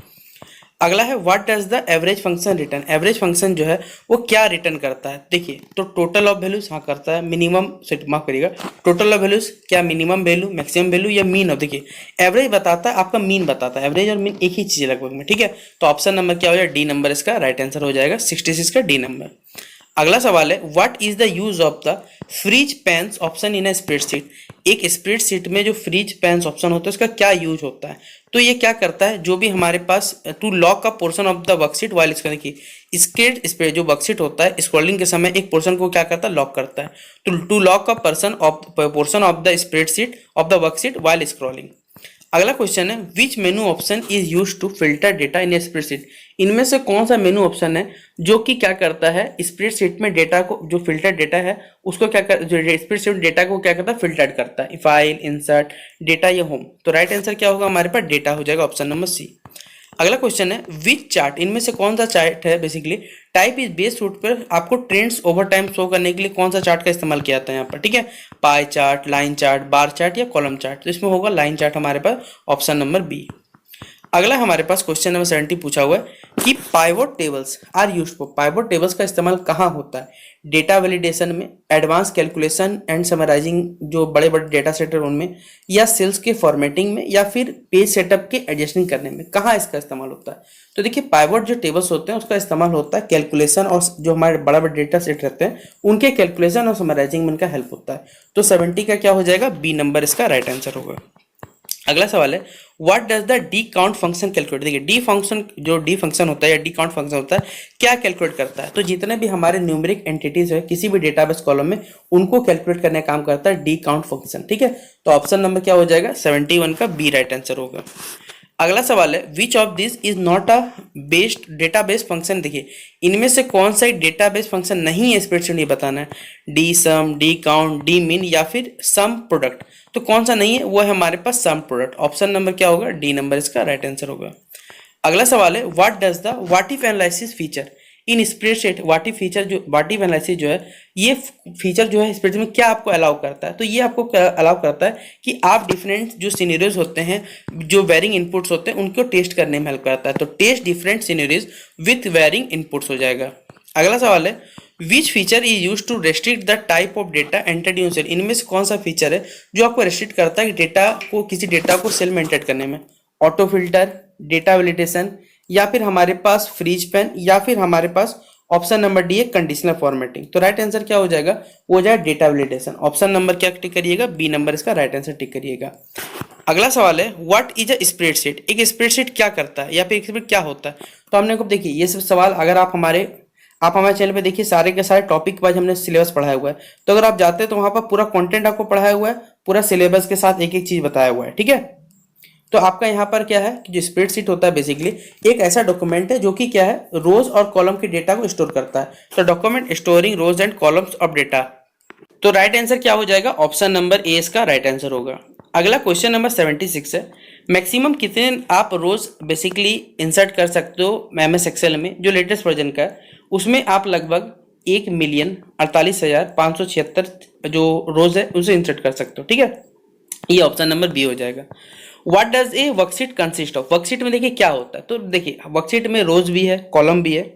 अगला है what does the average function return, average function जो है वो क्या रिटर्न करता है। देखिए तो टोटल ऑफ वैल्यूज हाँ करता है, मिनिमम माफ करिएगा, टोटल ऑफ वैल्यूज क्या मिनिमम वैल्यू, मैक्सिमम वैल्यू या मीन ऑफ। देखिए एवरेज बताता है, आपका मीन बताता है, एवरेज और मीन एक ही चीज है लगभग में, ठीक है। तो ऑप्शन नंबर क्या हो जाएगा, डी नंबर इसका राइट आंसर हो जाएगा, 66 का डी नंबर। अगला सवाल है what is the use of the freeze panes option in a spreadsheet, एक स्प्रेडशीट में जो फ्रीज पेन्स ऑप्शन होता है उसका क्या यूज होता है। तो ये क्या करता है, जो भी हमारे पास to lock a portion of the worksheet while इसका देखिए इसके जो वर्कशीट होता है स्क्रॉलिंग के समय एक पोर्शन को क्या करता है, लॉक करता है। तो to lock a portion of the spreadsheet of the worksheet while scrolling. अगला क्वेश्चन है which menu option is use to filter data in spreadsheet, इनमें से कौन सा मेनू ऑप्शन है जो कि क्या करता है स्प्रेडशीट में डेटा को, जो फिल्टर डेटा है उसको क्या कर, जो स्प्रेडशीट डेटा को क्या करता है, फिल्टर करता है, फाइल, इंसर्ट, डेटा या होम। तो राइट आंसर क्या होगा हमारे पास, डेटा हो जाएगा, ऑप्शन नंबर सी। अगला क्वेश्चन है विच चार्ट, इनमें से कौन सा चार्ट है basically type is based suit पर आपको ट्रेंड्स ओवर टाइम शो करने के लिए कौन सा चार्ट का इस्तेमाल किया जाता है यहाँ पर, ठीक है। Pie chart, line chart, bar chart या कॉलम चार्ट। तो इसमें होगा लाइन चार्ट हमारे पास, ऑप्शन नंबर बी। अगला हमारे पास क्वेश्चन नंबर 70 पूछा हुआ है कि pivot tables are used for, pivot tables का इस्तेमाल कहाँ होता है, डेटा वैलिडेशन में, एडवांस कैलकुलेशन एंड समराइजिंग जो बड़े बड़े डेटा सेट है उनमें, या सेल्स के फॉर्मेटिंग में, या फिर पेज सेटअप के एडजस्टिंग करने में, कहाँ इसका इस्तेमाल होता है। तो देखिए पाइवोट जो टेबल्स होते हैं उसका इस्तेमाल होता है कैलकुलेशन और जो हमारे बड़ा बड़ा डेटा सेट रहते हैं उनके कैलकुलेशन और समराइजिंग में इनका हेल्प होता है। तो 70 का क्या हो जाएगा, बी नंबर इसका राइट आंसर होगा। अगला सवाल है what does the D count function calculate. देखिए डी फंक्शन, जो डी फंक्शन होता है या डी काउंट फंक्शन होता है, क्या कैलकुलेट करता है? तो जितने भी हमारे न्यूमेरिक एंटिटीज है किसी भी डेटाबेस कॉलम में, उनको कैलकुलेट करने का काम करता है डी काउंट फंक्शन। ठीक है, तो ऑप्शन नंबर क्या हो जाएगा? 71 का बी राइट आंसर होगा। अगला सवाल है which of this is not a based database function. देखिए इनमें से कौन सा एक डेटाबेस फंक्शन नहीं है, स्प्रेडशीट ये बताना है। डी सम, डी काउंट, डी मीन या फिर सम प्रोडक्ट। तो कौन सा नहीं है? वो है हमारे पास सम प्रोडक्ट। ऑप्शन नंबर क्या होगा? डी नंबर इसका राइट आंसर होगा। अगला सवाल है what does the what if analysis feature in spreadsheet. What if feature, जो व्हाट इफ एनालिसिस जो है, ये फीचर जो है स्प्रेडशीट में क्या आपको अलाउ करता है? तो ये आपको अलाउ करता है कि आप डिफरेंट जो सिनेरियोज होते हैं, जो वेरिंग इनपुट्स होते हैं, उनको टेस्ट करने में हेल्प करता है। तो test different scenarios with varying inputs हो जाएगा। अगला सवाल है which feature is use to restrict the type of data entered in cell. इनमें से कौन सा फीचर है जो आपको रेस्ट्रिक्ट करता है कि डेटा को, किसी डेटा को सेल में एंटर करने में? ऑटो फिल्टर, डेटा वैलिडेशन, या फिर हमारे पास फ्रीज पेन, या फिर हमारे पास ऑप्शन नंबर डी है कंडीशनल फॉर्मेटिंग। तो राइट आंसर क्या हो जाएगा? वो हो जाएगा डेटा वैलिडेशन। ऑप्शन नंबर क्या टिक करिएगा? बी नंबर इसका राइट आंसर टिक करिएगा। अगला सवाल है व्हाट इज अ स्प्रेडशीट। एक स्प्रेडशीट क्या करता है या फिर एक स्प्रेडशीट क्या होता है? तो हमने को देखिए ये सब सवाल अगर आप हमारे चैनल पे देखिए, सारे के सारे टॉपिक वाइज हमने सिलेबस पढ़ाया हुआ है। तो अगर आप जाते हैं तो वहां पर पूरा कंटेंट आपको पढ़ाया हुआ है, पूरा सिलेबस के साथ एक एक चीज बताया हुआ है। ठीक है, तो आपका यहाँ पर क्या है कि जो स्प्रेडशीट होता है बेसिकली एक ऐसा डॉक्यूमेंट है जो कि क्या है, रोज और कॉलम के डेटा को स्टोर करता है। तो document storing rows and columns of data. तो राइट आंसर क्या हो जाएगा? ऑप्शन नंबर ए इसका राइट आंसर होगा। अगला क्वेश्चन नंबर 76 है मैक्सिमम कितने आप रोज बेसिकली इंसर्ट कर सकते हो एमएस एक्सेल में, जो लेटेस्ट वर्जन का है उसमें आप लगभग 1,48,576 जो रोज है उसे इंसर्ट कर सकते हो। ठीक है, ये ऑप्शन नंबर बी हो जाएगा। What does a worksheet consist of. Worksheet में देखिए क्या होता है, तो देखिए वर्कशीट में रोज भी है, कॉलम भी है,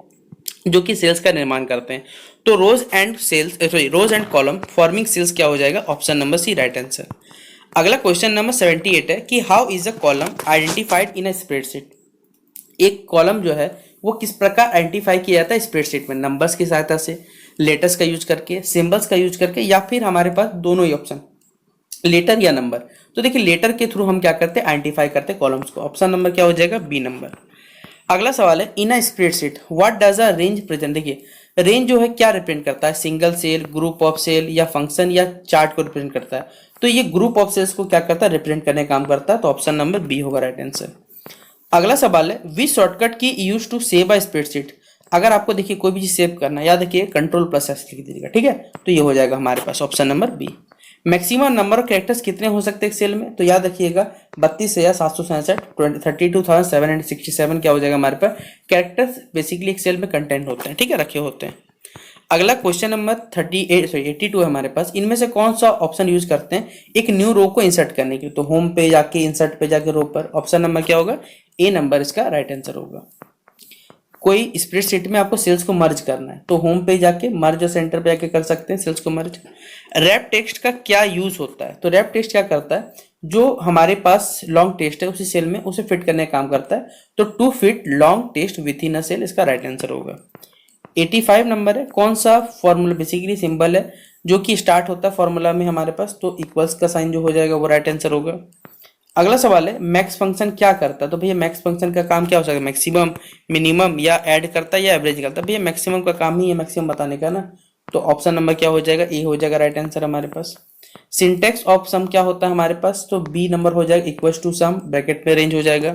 जो कि सेल्स का निर्माण करते हैं। तो rows and cells, sorry rows and column forming cells क्या हो जाएगा? Option number C right answer. अगला क्वेश्चन नंबर 78 है कि how is a column identified in a spreadsheet. एक कॉलम जो है वो किस प्रकार आइडेंटिफाई किया जाता है स्प्रेडशीट में? नंबर्स की सहायता से, लेटर्स का यूज करके, सिंबल्स का यूज करके, या फिर हमारे पास दोनों ही ऑप्शन, लेटर या नंबर। तो देखिए लेटर के थ्रू हम क्या करते हैं? आइडेंटिफाई करते हैं कॉलम्स को। ऑप्शन नंबर क्या हो जाएगा? B number. अगला सवाल है in a spreadsheet what does a range present. देखिए रेंज जो है क्या रिप्रेजेंट करता है? Single cell, group of cell, या फंक्शन या चार्ट को रिप्रेजेंट करता है? तो ये ग्रुप ऑफ सेल्स को क्या करता है? रिप्रेजेंट करने का काम करता है। तो ऑप्शन नंबर बी होगा राइट आंसर। अगला सवाल है which shortcut key use to save a spreadsheet. अगर आपको देखिए कोई भी चीज सेव करना है, याद रखिए कंट्रोल प्लस एस लिख दीजिएगा। ठीक है, तो ये हो जाएगा हमारे पास option number B. Maximum number of characters कितने हो सकते हैं सेल में? तो याद रखिएगा 32,767, 32,767 क्या हो जाएगा हमारे पास? कैरेक्टर्स बेसिकली एक सेल में कंटेंट होते हैं। ठीक है, रखे होते हैं। अगला क्वेश्चन नंबर 82 है हमारे पास। इनमें से कौन सा ऑप्शन यूज करते हैं एक न्यू रो को इंसर्ट करने के लिए? तो होम पे जाके, इंसर्ट पे जाके, रो पर। ऑप्शन नंबर क्या होगा? ए नंबर इसका राइट आंसर होगा। कोई स्प्रेडशीट में आपको सेल्स को मर्ज करना है तो होम पे जाके, मर्ज और सेंटर पे जाके कर सकते हैं सेल्स को मर्ज। रैप टेक्स्ट का क्या यूज होता है? तो रैप टेक्स्ट क्या करता है? जो हमारे पास लॉन्ग टेक्स्ट है उसी सेल में उसे फिट करने का काम करता है। तो to fit long text within a cell इसका राइट आंसर होगा। 85 नंबर है कौन सा फॉर्मूला बेसिकली सिंबल है जो कि स्टार्ट होता है फॉर्मूला में हमारे पास? तो इक्वल्स का साइन जो हो जाएगा वो राइट आंसर होगा। अगला सवाल है मैक्स फंक्शन क्या करता है? तो भैया मैक्स फंक्शन का काम क्या हो सकता है? मैक्सिमम, मिनिमम, या ऐड करता है या एवरेज करता है? भैया मैक्सिमम का काम ही है मैक्सिमम बताने का ना। तो ऑप्शन नंबर क्या हो जाएगा? ए हो जाएगा राइट आंसर हमारे पास। सिंटेक्स ऑफ सम क्या होता है हमारे पास? तो बी नंबर हो जाएगा इक्वल्स टू सम, ब्रैकेट में रेंज हो जाएगा।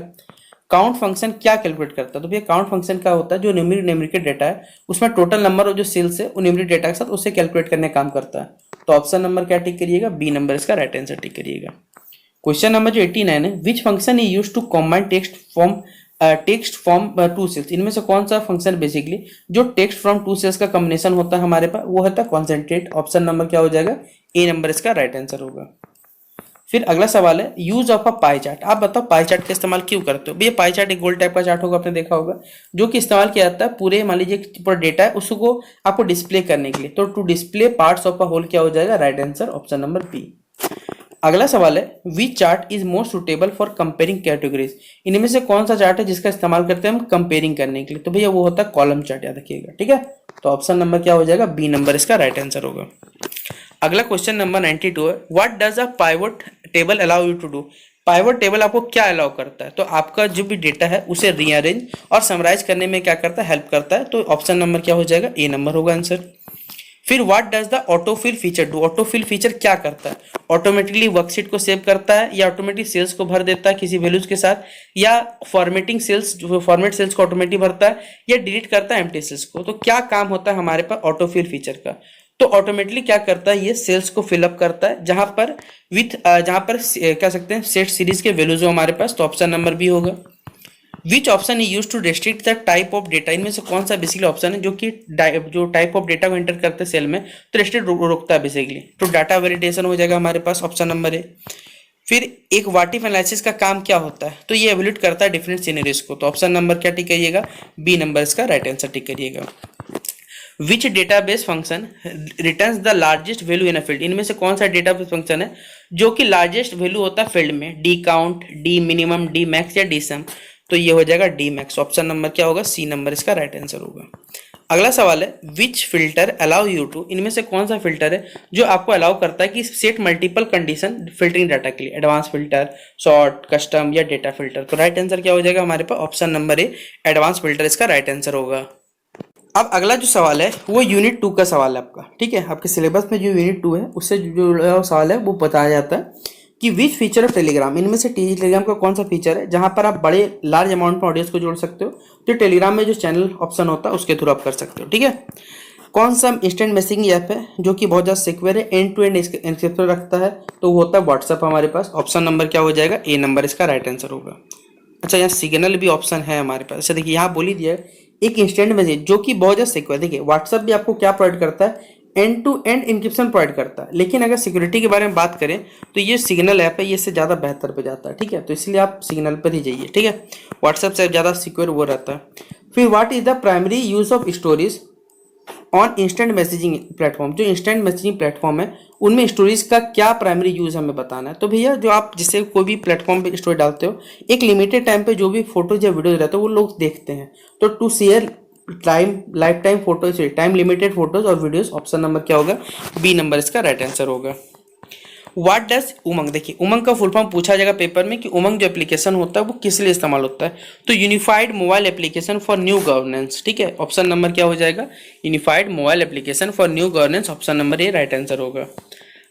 काउंट फंक्शन क्या कैलकुलेट करता है? तो भैया काउंट फंक्शन क्या होता है? जो न्यूमेरिक डेटा है उसमें टोटल नंबर और जो सेल्स है वो न्यूमेरिक डेटा के साथ उससे कैलकुलेट करने का काम करता है। तो ऑप्शन नंबर क्या टिक करिएगा? बी नंबर इसका राइट आंसर टिक करिएगा। क्वेश्चन नंबर जो 89 है which function is use to combine text from two cells. इनमें से कौन सा फंक्शन बेसिकली जो टेक्स्ट फ्रॉम टू सेल्स का कॉम्बिनेशन होता है हमारे पास? वो होता है कॉन्सेंट्रेट। ऑप्शन नंबर क्या हो जाएगा? ए नंबर इसका राइट आंसर होगा। फिर अगला सवाल है use of a pie chart. आप बताओ पाई चार्ट का इस्तेमाल क्यों करते हो? भैया पाई चार्ट एक गोल टाइप का चार्ट होगा, आपने देखा होगा, जो कि इस्तेमाल किया जाता है पूरे, मान लीजिए पूरा डेटा है उसको आपको डिस्प्ले करने के लिए। तो to display parts of a whole क्या हो जाएगा? Right answer option number B. अगला सवाल है which chart is most suitable for comparing categories. इनमें से कौन सा चार्ट है जिसका इस्तेमाल करते हैं हम कंपेयरिंग करने के लिए? तो भैया वो होता है कॉलम चार्ट, याद रखिएगा। ठीक है, तो ऑप्शन नंबर क्या हो जाएगा? बी नंबर इसका राइट आंसर होगा। अगला क्वेश्चन नंबर 92 है what does a pivot table allow you to do. Pivot table आपको क्या अलाउ करता है, तो आपका जो भी डेटा है उसे रीअरेंज और समराइज करने में क्या करता है, हेल्प करता है। तो ऑप्शन नंबर क्या हो जाएगा, ए नंबर होगा आंसर। फिर what does the autofill feature do, autofill feature क्या करता है, ऑटोमेटिकली वर्कशीट को सेव करता है, या ऑटोमेटिक सेल्स को भर देता है किसी वैल्यूज के साथ, या फॉर्मेटिंग सेल्स जो फॉर्मेट सेल्स को ऑटोमेटिक भरता है, या डिलीट करता है एम्प्टी सेल्स को। तो क्या काम होता है हमारे पास ऑटोफिल फीचर का, तो ऑटोमेटिकली क्या करता है, ये सेल्स को फिलअप करता है जहां पर जहां पर कह सकते हैं सेट सीरीज के वैल्यूज हो हमारे पास। तो ऑप्शन नंबर बी होगा। Which option is use to restrict the type of data, इनमें से कौन सा बेसिकली ऑप्शन है जो कि जो टाइप ऑफ डेटा को एंटर करते हैं सेल में तो रेस्ट्रिक्ट रोकता है बेसिकली। तो डाटा वेलिडेशन हो जाएगा हमारे पास ऑप्शन नंबर ए। फिर एक वाटिफ एनालिसिस का काम क्या होता है, तो ये एवेल्यूट करता है डिफरेंट सिनेरियोज को। तो ऑप्शन नंबर क्या टिक करिएगा, बी नंबर इसका राइट आंसर टिक करिएगा। Which database function returns the largest value in a field, इनमें से कौन सा डेटाबेस फंक्शन है जो कि लार्जेस्ट वैल्यू होता है फील्ड में, D count, D minimum, D max या डी सम। तो ये हो जाएगा डी मैक्स। ऑप्शन नंबर क्या होगा, सी नंबर इसका राइट आंसर होगा। अगला सवाल है which filter allow you to, इनमें से कौन सा फिल्टर है जो आपको अलाउ करता है कि set multiple condition filtering data के लिए, एडवांस फिल्टर, शॉर्ट, कस्टम या डेटा फिल्टर। तो राइट आंसर क्या हो जाएगा हमारे पास, option number A advance filter इसका राइट आंसर होगा। अब अगला जो सवाल है वो यूनिट 2 का सवाल है आपका, ठीक है। आपके सिलेबस में जो यूनिट 2 है उससे जो सवाल है वो बताया जाता है कि विच फीचर ऑफ टेलीग्राम, इनमें से टेलीग्राम का कौन सा फीचर है जहां पर आप बड़े लार्ज अमाउंट में ऑडियंस को जोड़ सकते हो। तो टेलीग्राम में जो चैनल ऑप्शन होता है उसके थ्रू आप कर सकते हो, ठीक है। कौन सा इंस्टेंट मैसेजिंग ऐप है जो कि बहुत ज़्यादा सिक्योर है, एंड टू एंड एन्क्रिप्शन रखता है, तो वो होता है व्हाट्सएप हमारे पास। ऑप्शन नंबर क्या हो जाएगा, ए नंबर इसका राइट आंसर होगा। अच्छा, यहाँ सिग्नल भी ऑप्शन है हमारे पास। अच्छा देखिए यहाँ बोल ही दिया है एक इंस्टेंट मैसेज जो कि बहुत ज़्यादा सिक्योर। देखिए व्हाट्सएप भी आपको क्या प्रोवाइड करता है, end to end encryption provide करता है, लेकिन अगर सिक्योरिटी के बारे में बात करें तो ये सिग्नल ऐप है, ये इससे ज़्यादा बेहतर पे जाता है, ठीक है। तो इसलिए आप सिग्नल पर ही जाइए, ठीक है। व्हाट्सएप से ज़्यादा सिक्योर वो रहता है। फिर what is the primary use of storage on instant messaging platform, जो इंस्टेंट मैसेजिंग प्लेटफॉर्म है उनमें स्टोरेज का क्या प्राइमरी यूज हमें बताना है। तो भैया जो आप जिससे कोई भी प्लेटफॉर्म पे स्टोरी डालते हो, एक लिमिटेड टाइम पे जो भी फोटोज या वीडियोज रहते हैं वो लोग देखते हैं। तो to share life time photos, time limited photos और वीडियोज। ऑप्शन नंबर क्या होगा, बी नंबर इसका राइट आंसर होगा। व्हाट डज उमंग, देखिए उमंग का फुल फॉर्म पूछा जाएगा पेपर में कि उमंग जो एप्लीकेशन होता है वो किस लिए इस्तेमाल होता है, तो unified mobile application for new governance, ठीक है। ऑप्शन नंबर क्या हो जाएगा, unified mobile application for new governance. Option number A right answer होगा।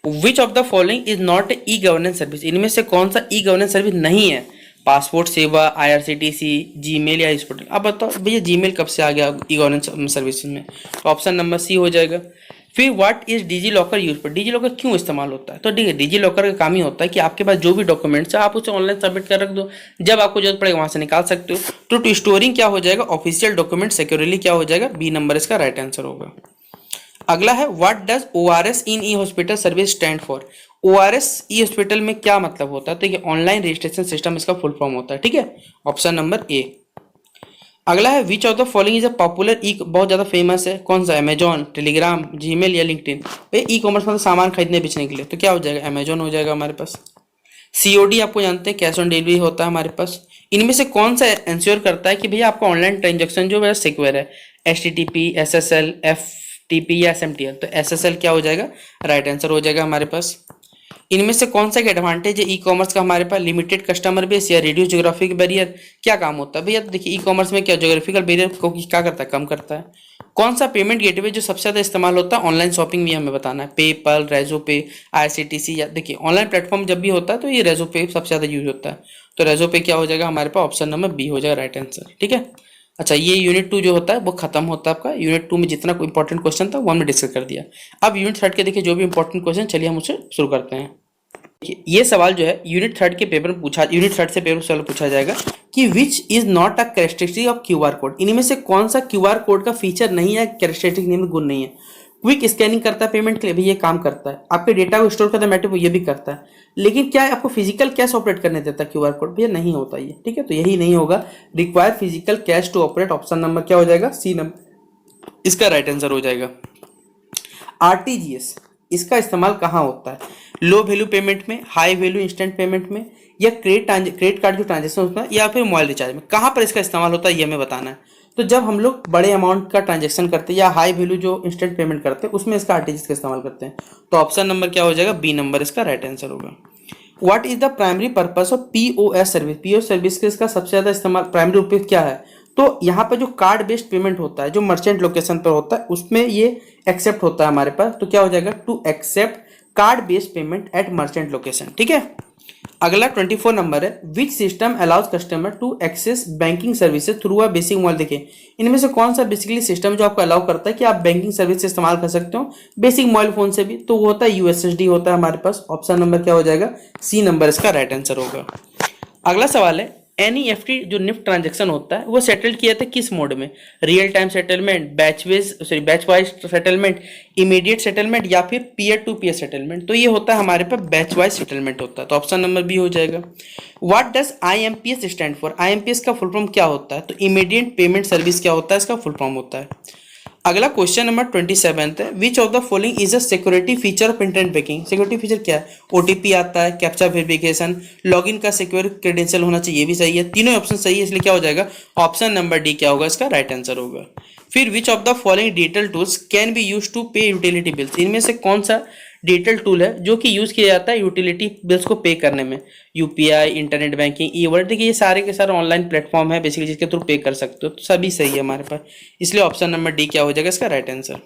Which of the following is not E governance service, इनमें से कौन सा ई गवर्नेंस सर्विस नहीं है, पासपोर्ट सेवा, आईआरसीटीसी, जीमेल या स्पोर्टल। अब बताओ भैया जीमेल कब से आ गया ई गवर्नेंस सर्विस में, तो ऑप्शन नंबर सी हो जाएगा। फिर what is DigiLocker use पर, डिजी लॉकर क्यों इस्तेमाल होता है, तो ठीक है डिजी लॉकर का काम ही होता है कि आपके पास जो भी डॉक्यूमेंट्स है आप उसे ऑनलाइन सबमिट कर रख दो, जब आपको जरूरत पड़ेगा वहां से निकाल सकते हो। तो टू स्टोरिंग क्या हो जाएगा, ऑफिशियल डॉक्यूमेंट सिक्योरली क्या हो जाएगा, बी नंबर इसका राइट आंसर होगा। अगला है what does ORS in E hospital service stand for, ORS E hospital में क्या मतलब होता है, तो ये ऑनलाइन रजिस्ट्रेशन सिस्टम इसका फुल फॉर्म होता है, ठीक है। Option number A. अगला है which of the following is a popular ई, बहुत ज्यादा फेमस है कौन सा, अमेजॉन, टेलीग्राम, जीमेल या लिंक्डइन। ई कॉमर्स मतलब सामान खरीदने बेचने के लिए, तो क्या हो जाएगा, अमेजॉन हो जाएगा हमारे पास। सीओडी आपको जानते हैं कैश ऑन डिलीवरी होता है हमारे पास। इनमें से कौन सा इंश्योर करता है कि भैया आपका ऑनलाइन ट्रांजेक्शन जो है सिक्योर है, एचटीटीपी, एसएसएल, एफटीपी या एसएमटीएल। तो एसएसएल क्या हो जाएगा, राइट आंसर हो जाएगा हमारे पास। इनमें से कौन सा एडवांटेज है ई कॉमर्स का हमारे पास, लिमिटेड कस्टमर बेस या रिड्यूस ज्योग्राफिक बैरियर। क्या काम होता है भैया, तो देखिए ई कॉमर्स में क्या ज्योग्राफिकल बैरियर को क्या करता है, कम करता है। कौन सा पेमेंट गेटवे जो सबसे ज्यादा इस्तेमाल होता है ऑनलाइन शॉपिंग में, हमें बताना है, पेपल, रेजो पे, आईआरसीटीसी, या देखिए ऑनलाइन प्लेटफॉर्म जब भी होता है तो ये रेजो पे सबसे ज्यादा यूज होता है। तो रेजो पे क्या हो जाएगा हमारे पास, ऑप्शन नंबर बी हो जाएगा राइट आंसर, ठीक है। अच्छा ये यूनिट 2 जो होता है वो खत्म होता है आपका। यूनिट 2 में जितना कोई इंपॉर्टेंट क्वेश्चन था वो हमने डिस्कस कर दिया। अब यूनिट 3 के देखिए जो भी इंपॉर्टेंट क्वेश्चन, चलिए हम उससे शुरू करते हैं। ये सवाल जो है यूनिट 3 के पेपर में पूछा, यूनिट 3 से पेपर सवाल पूछा जाएगा कि which is not a characteristic of QR code, इनमें से कौन सा क्यूआर कोड का फीचर नहीं है, कैरेक्टरिस्टिक में गुण नहीं है। क्विक स्कैनिंग करता है पेमेंट के लिए भी, ये काम करता है। आपके डेटा को स्टोर करता है मैटर, ये भी करता है। लेकिन क्या आपको फिजिकल कैश ऑपरेट करने देता है क्यूआर कोड, भैया नहीं होता ये, ठीक है। तो यही नहीं होगा, require physical cash to operate. Option number क्या हो जाएगा, सी नंबर इसका राइट आंसर हो जाएगा। आरटीजीएस इसका इस्तेमाल कहाँ होता है, लो वैल्यू पेमेंट में, हाई वैल्यू इंस्टेंट पेमेंट में, या क्रेडिट कार्ड जो ट्रांजेक्शन होता है, या फिर मोबाइल रिचार्ज में, कहाँ पर इसका इस्तेमाल होता है ये हमें बताना है। तो जब हम लोग बड़े अमाउंट का ट्रांजेक्शन करते हैं या हाई वैल्यू जो इंस्टेंट पेमेंट करते हैं उसमें इसका आरटीजीएस का इस्तेमाल करते हैं। तो ऑप्शन नंबर क्या हो जाएगा, बी नंबर इसका राइट आंसर होगा। What is the primary purpose of POS service? POS service का सबसे ज्यादा इस्तेमाल, प्राइमरी उपयोग क्या है? तो यहाँ पर जो कार्ड बेस्ड पेमेंट होता है, जो मर्चेंट लोकेशन पर होता है, उसमें ये एक्सेप्ट होता है हमारे पास। तो क्या हो जाएगा? To accept card based payment at merchant location. ठीक है। अगला 24 नंबर है, which system allows customer to access banking services through a basic mobile? देखिए इनमें से कौन सा बेसिकली सिस्टम जो आपको अलाउ करता है कि आप बैंकिंग सर्विस इस्तेमाल कर सकते हो बेसिक मोबाइल फोन से भी? तो वो होता है यूएसएसडी होता है हमारे पास। ऑप्शन नंबर क्या हो जाएगा? सी नंबर इसका राइट आंसर होगा। अगला सवाल है, एनईएफटी जो निफ्ट ट्रांजैक्शन होता है वो सेटल किया था किस मोड में? Real time settlement, batch wise settlement, immediate settlement या फिर पीयर टू पीयर सेटलमेंट? तो ये होता है हमारे पास बैच वाइज सेटलमेंट होता है। तो ऑप्शन नंबर बी हो जाएगा। What does IMPS stand for? IMPS का फुल फॉर्म क्या होता है? तो इमीडिएट पेमेंट सर्विस क्या होता है, इसका फुल फॉर्म होता है। अगला क्वेश्चन नंबर 27 है, which of the following is a security feature of internet banking? Security feature क्या है? ओटीपी आता है, कैप्चा वेरिफिकेशन, लॉगिन का सिक्योर क्रेडेंशियल होना चाहिए, ये भी सही है। तीनों ऑप्शन सही है, इसलिए क्या हो जाएगा? ऑप्शन नंबर डी क्या होगा इसका राइट आंसर होगा। फिर which of the following digital tools can be use to pay utility bills? इनमें से कौन सा डिजिटल टूल है जो कि यूज किया जाता है यूटिलिटी बिल्स को पे करने में? UPI, internet banking, e wallet. देखिए ये सारे के सारे ऑनलाइन प्लेटफॉर्म है बेसिकली जिसके थ्रू पे कर सकते हो। तो सभी सही है हमारे पास, इसलिए ऑप्शन नंबर डी क्या हो जाएगा इसका right answer.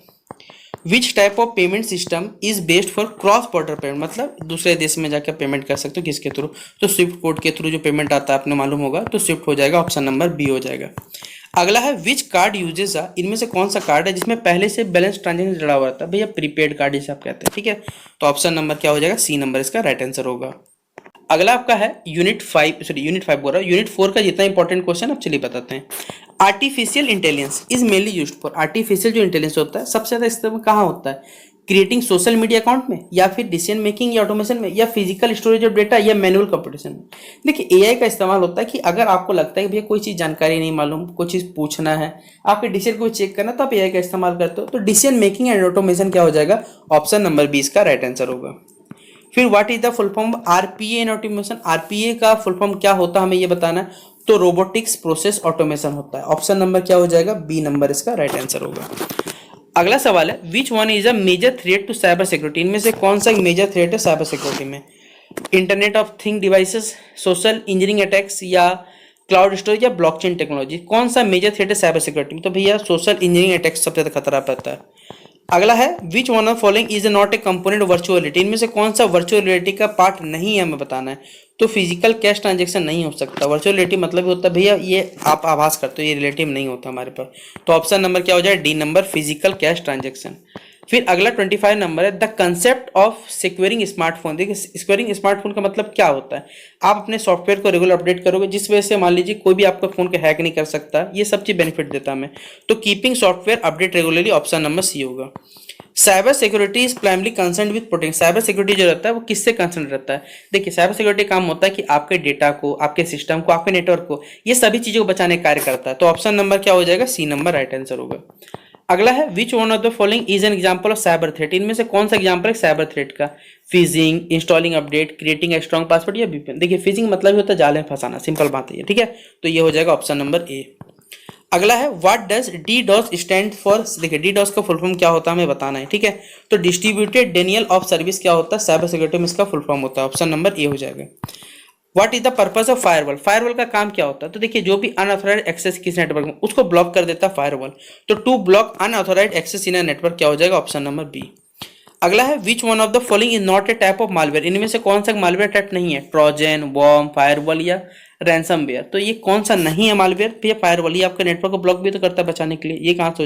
Which type of payment system is based for cross border payment? मतलब दूसरे देश में जाकर पेमेंट कर सकते हो किसके थ्रू? तो स्विफ्ट कोड के थ्रू जो पेमेंट आता है आपने मालूम होगा, तो स्विफ्ट हो जाएगा, ऑप्शन नंबर बी हो जाएगा। अगला है, विच कार्ड यूजेस आ? इनमें से कौन सा कार्ड है जिसमें पहले से बैलेंस ट्रांजेक्शन जुड़ा हुआ था? भैया प्रीपेड कार्ड जिसे आप कहते हैं। ठीक है। तो ऑप्शन नंबर क्या हो जाएगा? सी नंबर इसका राइट आंसर होगा। अगला आपका है यूनिट 5 बोल रहा हूँ, यूनिट 4 का जितना इंपॉर्टेंट क्वेश्चन आप चलिए बताते हैं। Artificial intelligence is mainly used for? Artificial जो इंटेलिजेंस होता है सबसे ज्यादा इस्तेमाल कहाँ होता है? क्रिएटिंग सोशल मीडिया अकाउंट में, या फिर डिसीजन मेकिंग या ऑटोमेशन में, या फिजिकल स्टोरेज ऑफ डेटा, या मैनुअल कंप्यूटेशन में? देखिए एआई का इस्तेमाल होता है कि अगर आपको लगता है कि भैया कोई चीज़ जानकारी नहीं मालूम, कोई चीज़ पूछना है, आपके डिसीजन को चेक करना, तो आप एआई का इस्तेमाल करते हो। तो डिसीजन मेकिंग एंड ऑटोमेशन क्या हो जाएगा? ऑप्शन नंबर 20 का राइट आंसर होगा। फिर what is the full form RPA in automation? RPA का फुल फॉर्म क्या होता है हमें ये बताना है। तो रोबोटिक्स प्रोसेस ऑटोमेशन होता है। ऑप्शन नंबर क्या हो जाएगा? बी नंबर इसका राइट आंसर होगा। अगला सवाल है, which one is a major threat to cyber security? इनमें से कौन सा एक मेजर थ्रेट है साइबर सिक्योरिटी में? Internet of thing devices, social engineering attacks, या क्लाउड स्टोरेज, या ब्लॉकचेन टेक्नोलॉजी? कौन सा मेजर थ्रेट है साइबर सिक्योरिटी में? तो भैया सोशल इंजीनियरिंग अटैक्स सबसे ज्यादा खतरा पड़ता है। अगला है, which one of following is not a component virtual reality? इनमें से कौन सा वर्चुअल रियलिटी का पार्ट नहीं है हमें बताना है। तो फिजिकल कैश ट्रांजेक्शन नहीं हो सकता। वर्चुअल रियलिटी मतलब होता है भैया ये आप आभास करते हो, ये रिलेटिव नहीं होता हमारे पास। तो ऑप्शन नंबर क्या हो जाए? D number, physical cash transaction. फिर अगला 25 नंबर है, the concept of securing smartphone. देखिए सिक्योरिंग स्मार्टफोन का मतलब क्या होता है? आप अपने सॉफ्टवेयर को रेगुलर अपडेट करोगे जिस वजह से मान लीजिए कोई भी आपका फोन को हैक नहीं कर सकता। ये सब चीज बेनिफिट देता है हमें। तो keeping software update regularly, option number C होगा। Cyber security is primarily concern with protection. Cyber security जो रहता है वो किससे कंसर्न रहता है? देखिए साइबर सिक्योरिटी काम होता है कि आपके डेटा को, आपके सिस्टम को, आपके नेटवर्क को, ये सभी चीजों को बचाने का कार्य करता है। तो ऑप्शन नंबर क्या हो जाएगा? सी नंबर राइट आंसर होगा। अगला है, which one of the following is N example of cyber threat? इनमें से कौन सा एग्जांपल है साइबर थ्रेट का? Fizzing, installing update, creating a strong password, या वीपीएन? देखिए फिजिंग मतलब होता है जाल में फंसाना, सिंपल बात है ये। ठीक है। तो ये हो जाएगा ऑप्शन नंबर ए। अगला है, what does D DoS stand for? देखिए डी डॉस का फुल फॉर्म क्या होता है हमें बताना है। ठीक है। तो डिस्ट्रीब्यूटेड डेनियल ऑफ सर्विस क्या होता है? साइबर सिक्योरिटी में इसका फुल फॉर्म होता है। ऑप्शन नंबर ए हो जाएगा। What is the purpose of firewall? Firewall का काम क्या होता है? तो देखिए जो भी अनऑथोराइज्ड एक्सेस किस नेटवर्क में, उसको ब्लॉक कर देता है फायरवॉल। तो to block unauthorised access in a network क्या हो जाएगा? Option number B. अगला है, which one of the following is not a type of malware? इनमें से कौन सा मालवेयर टाइप नहीं है? ट्रोजन, वॉर्म, फायरवॉल, या रैंसमवेयर? तो ये कौन सा नहीं है मालवेयर? भैया फायरवॉल, ये आपके नेटवर्क को ब्लॉक भी तो करता है बचाने के लिए। ये कहाँ से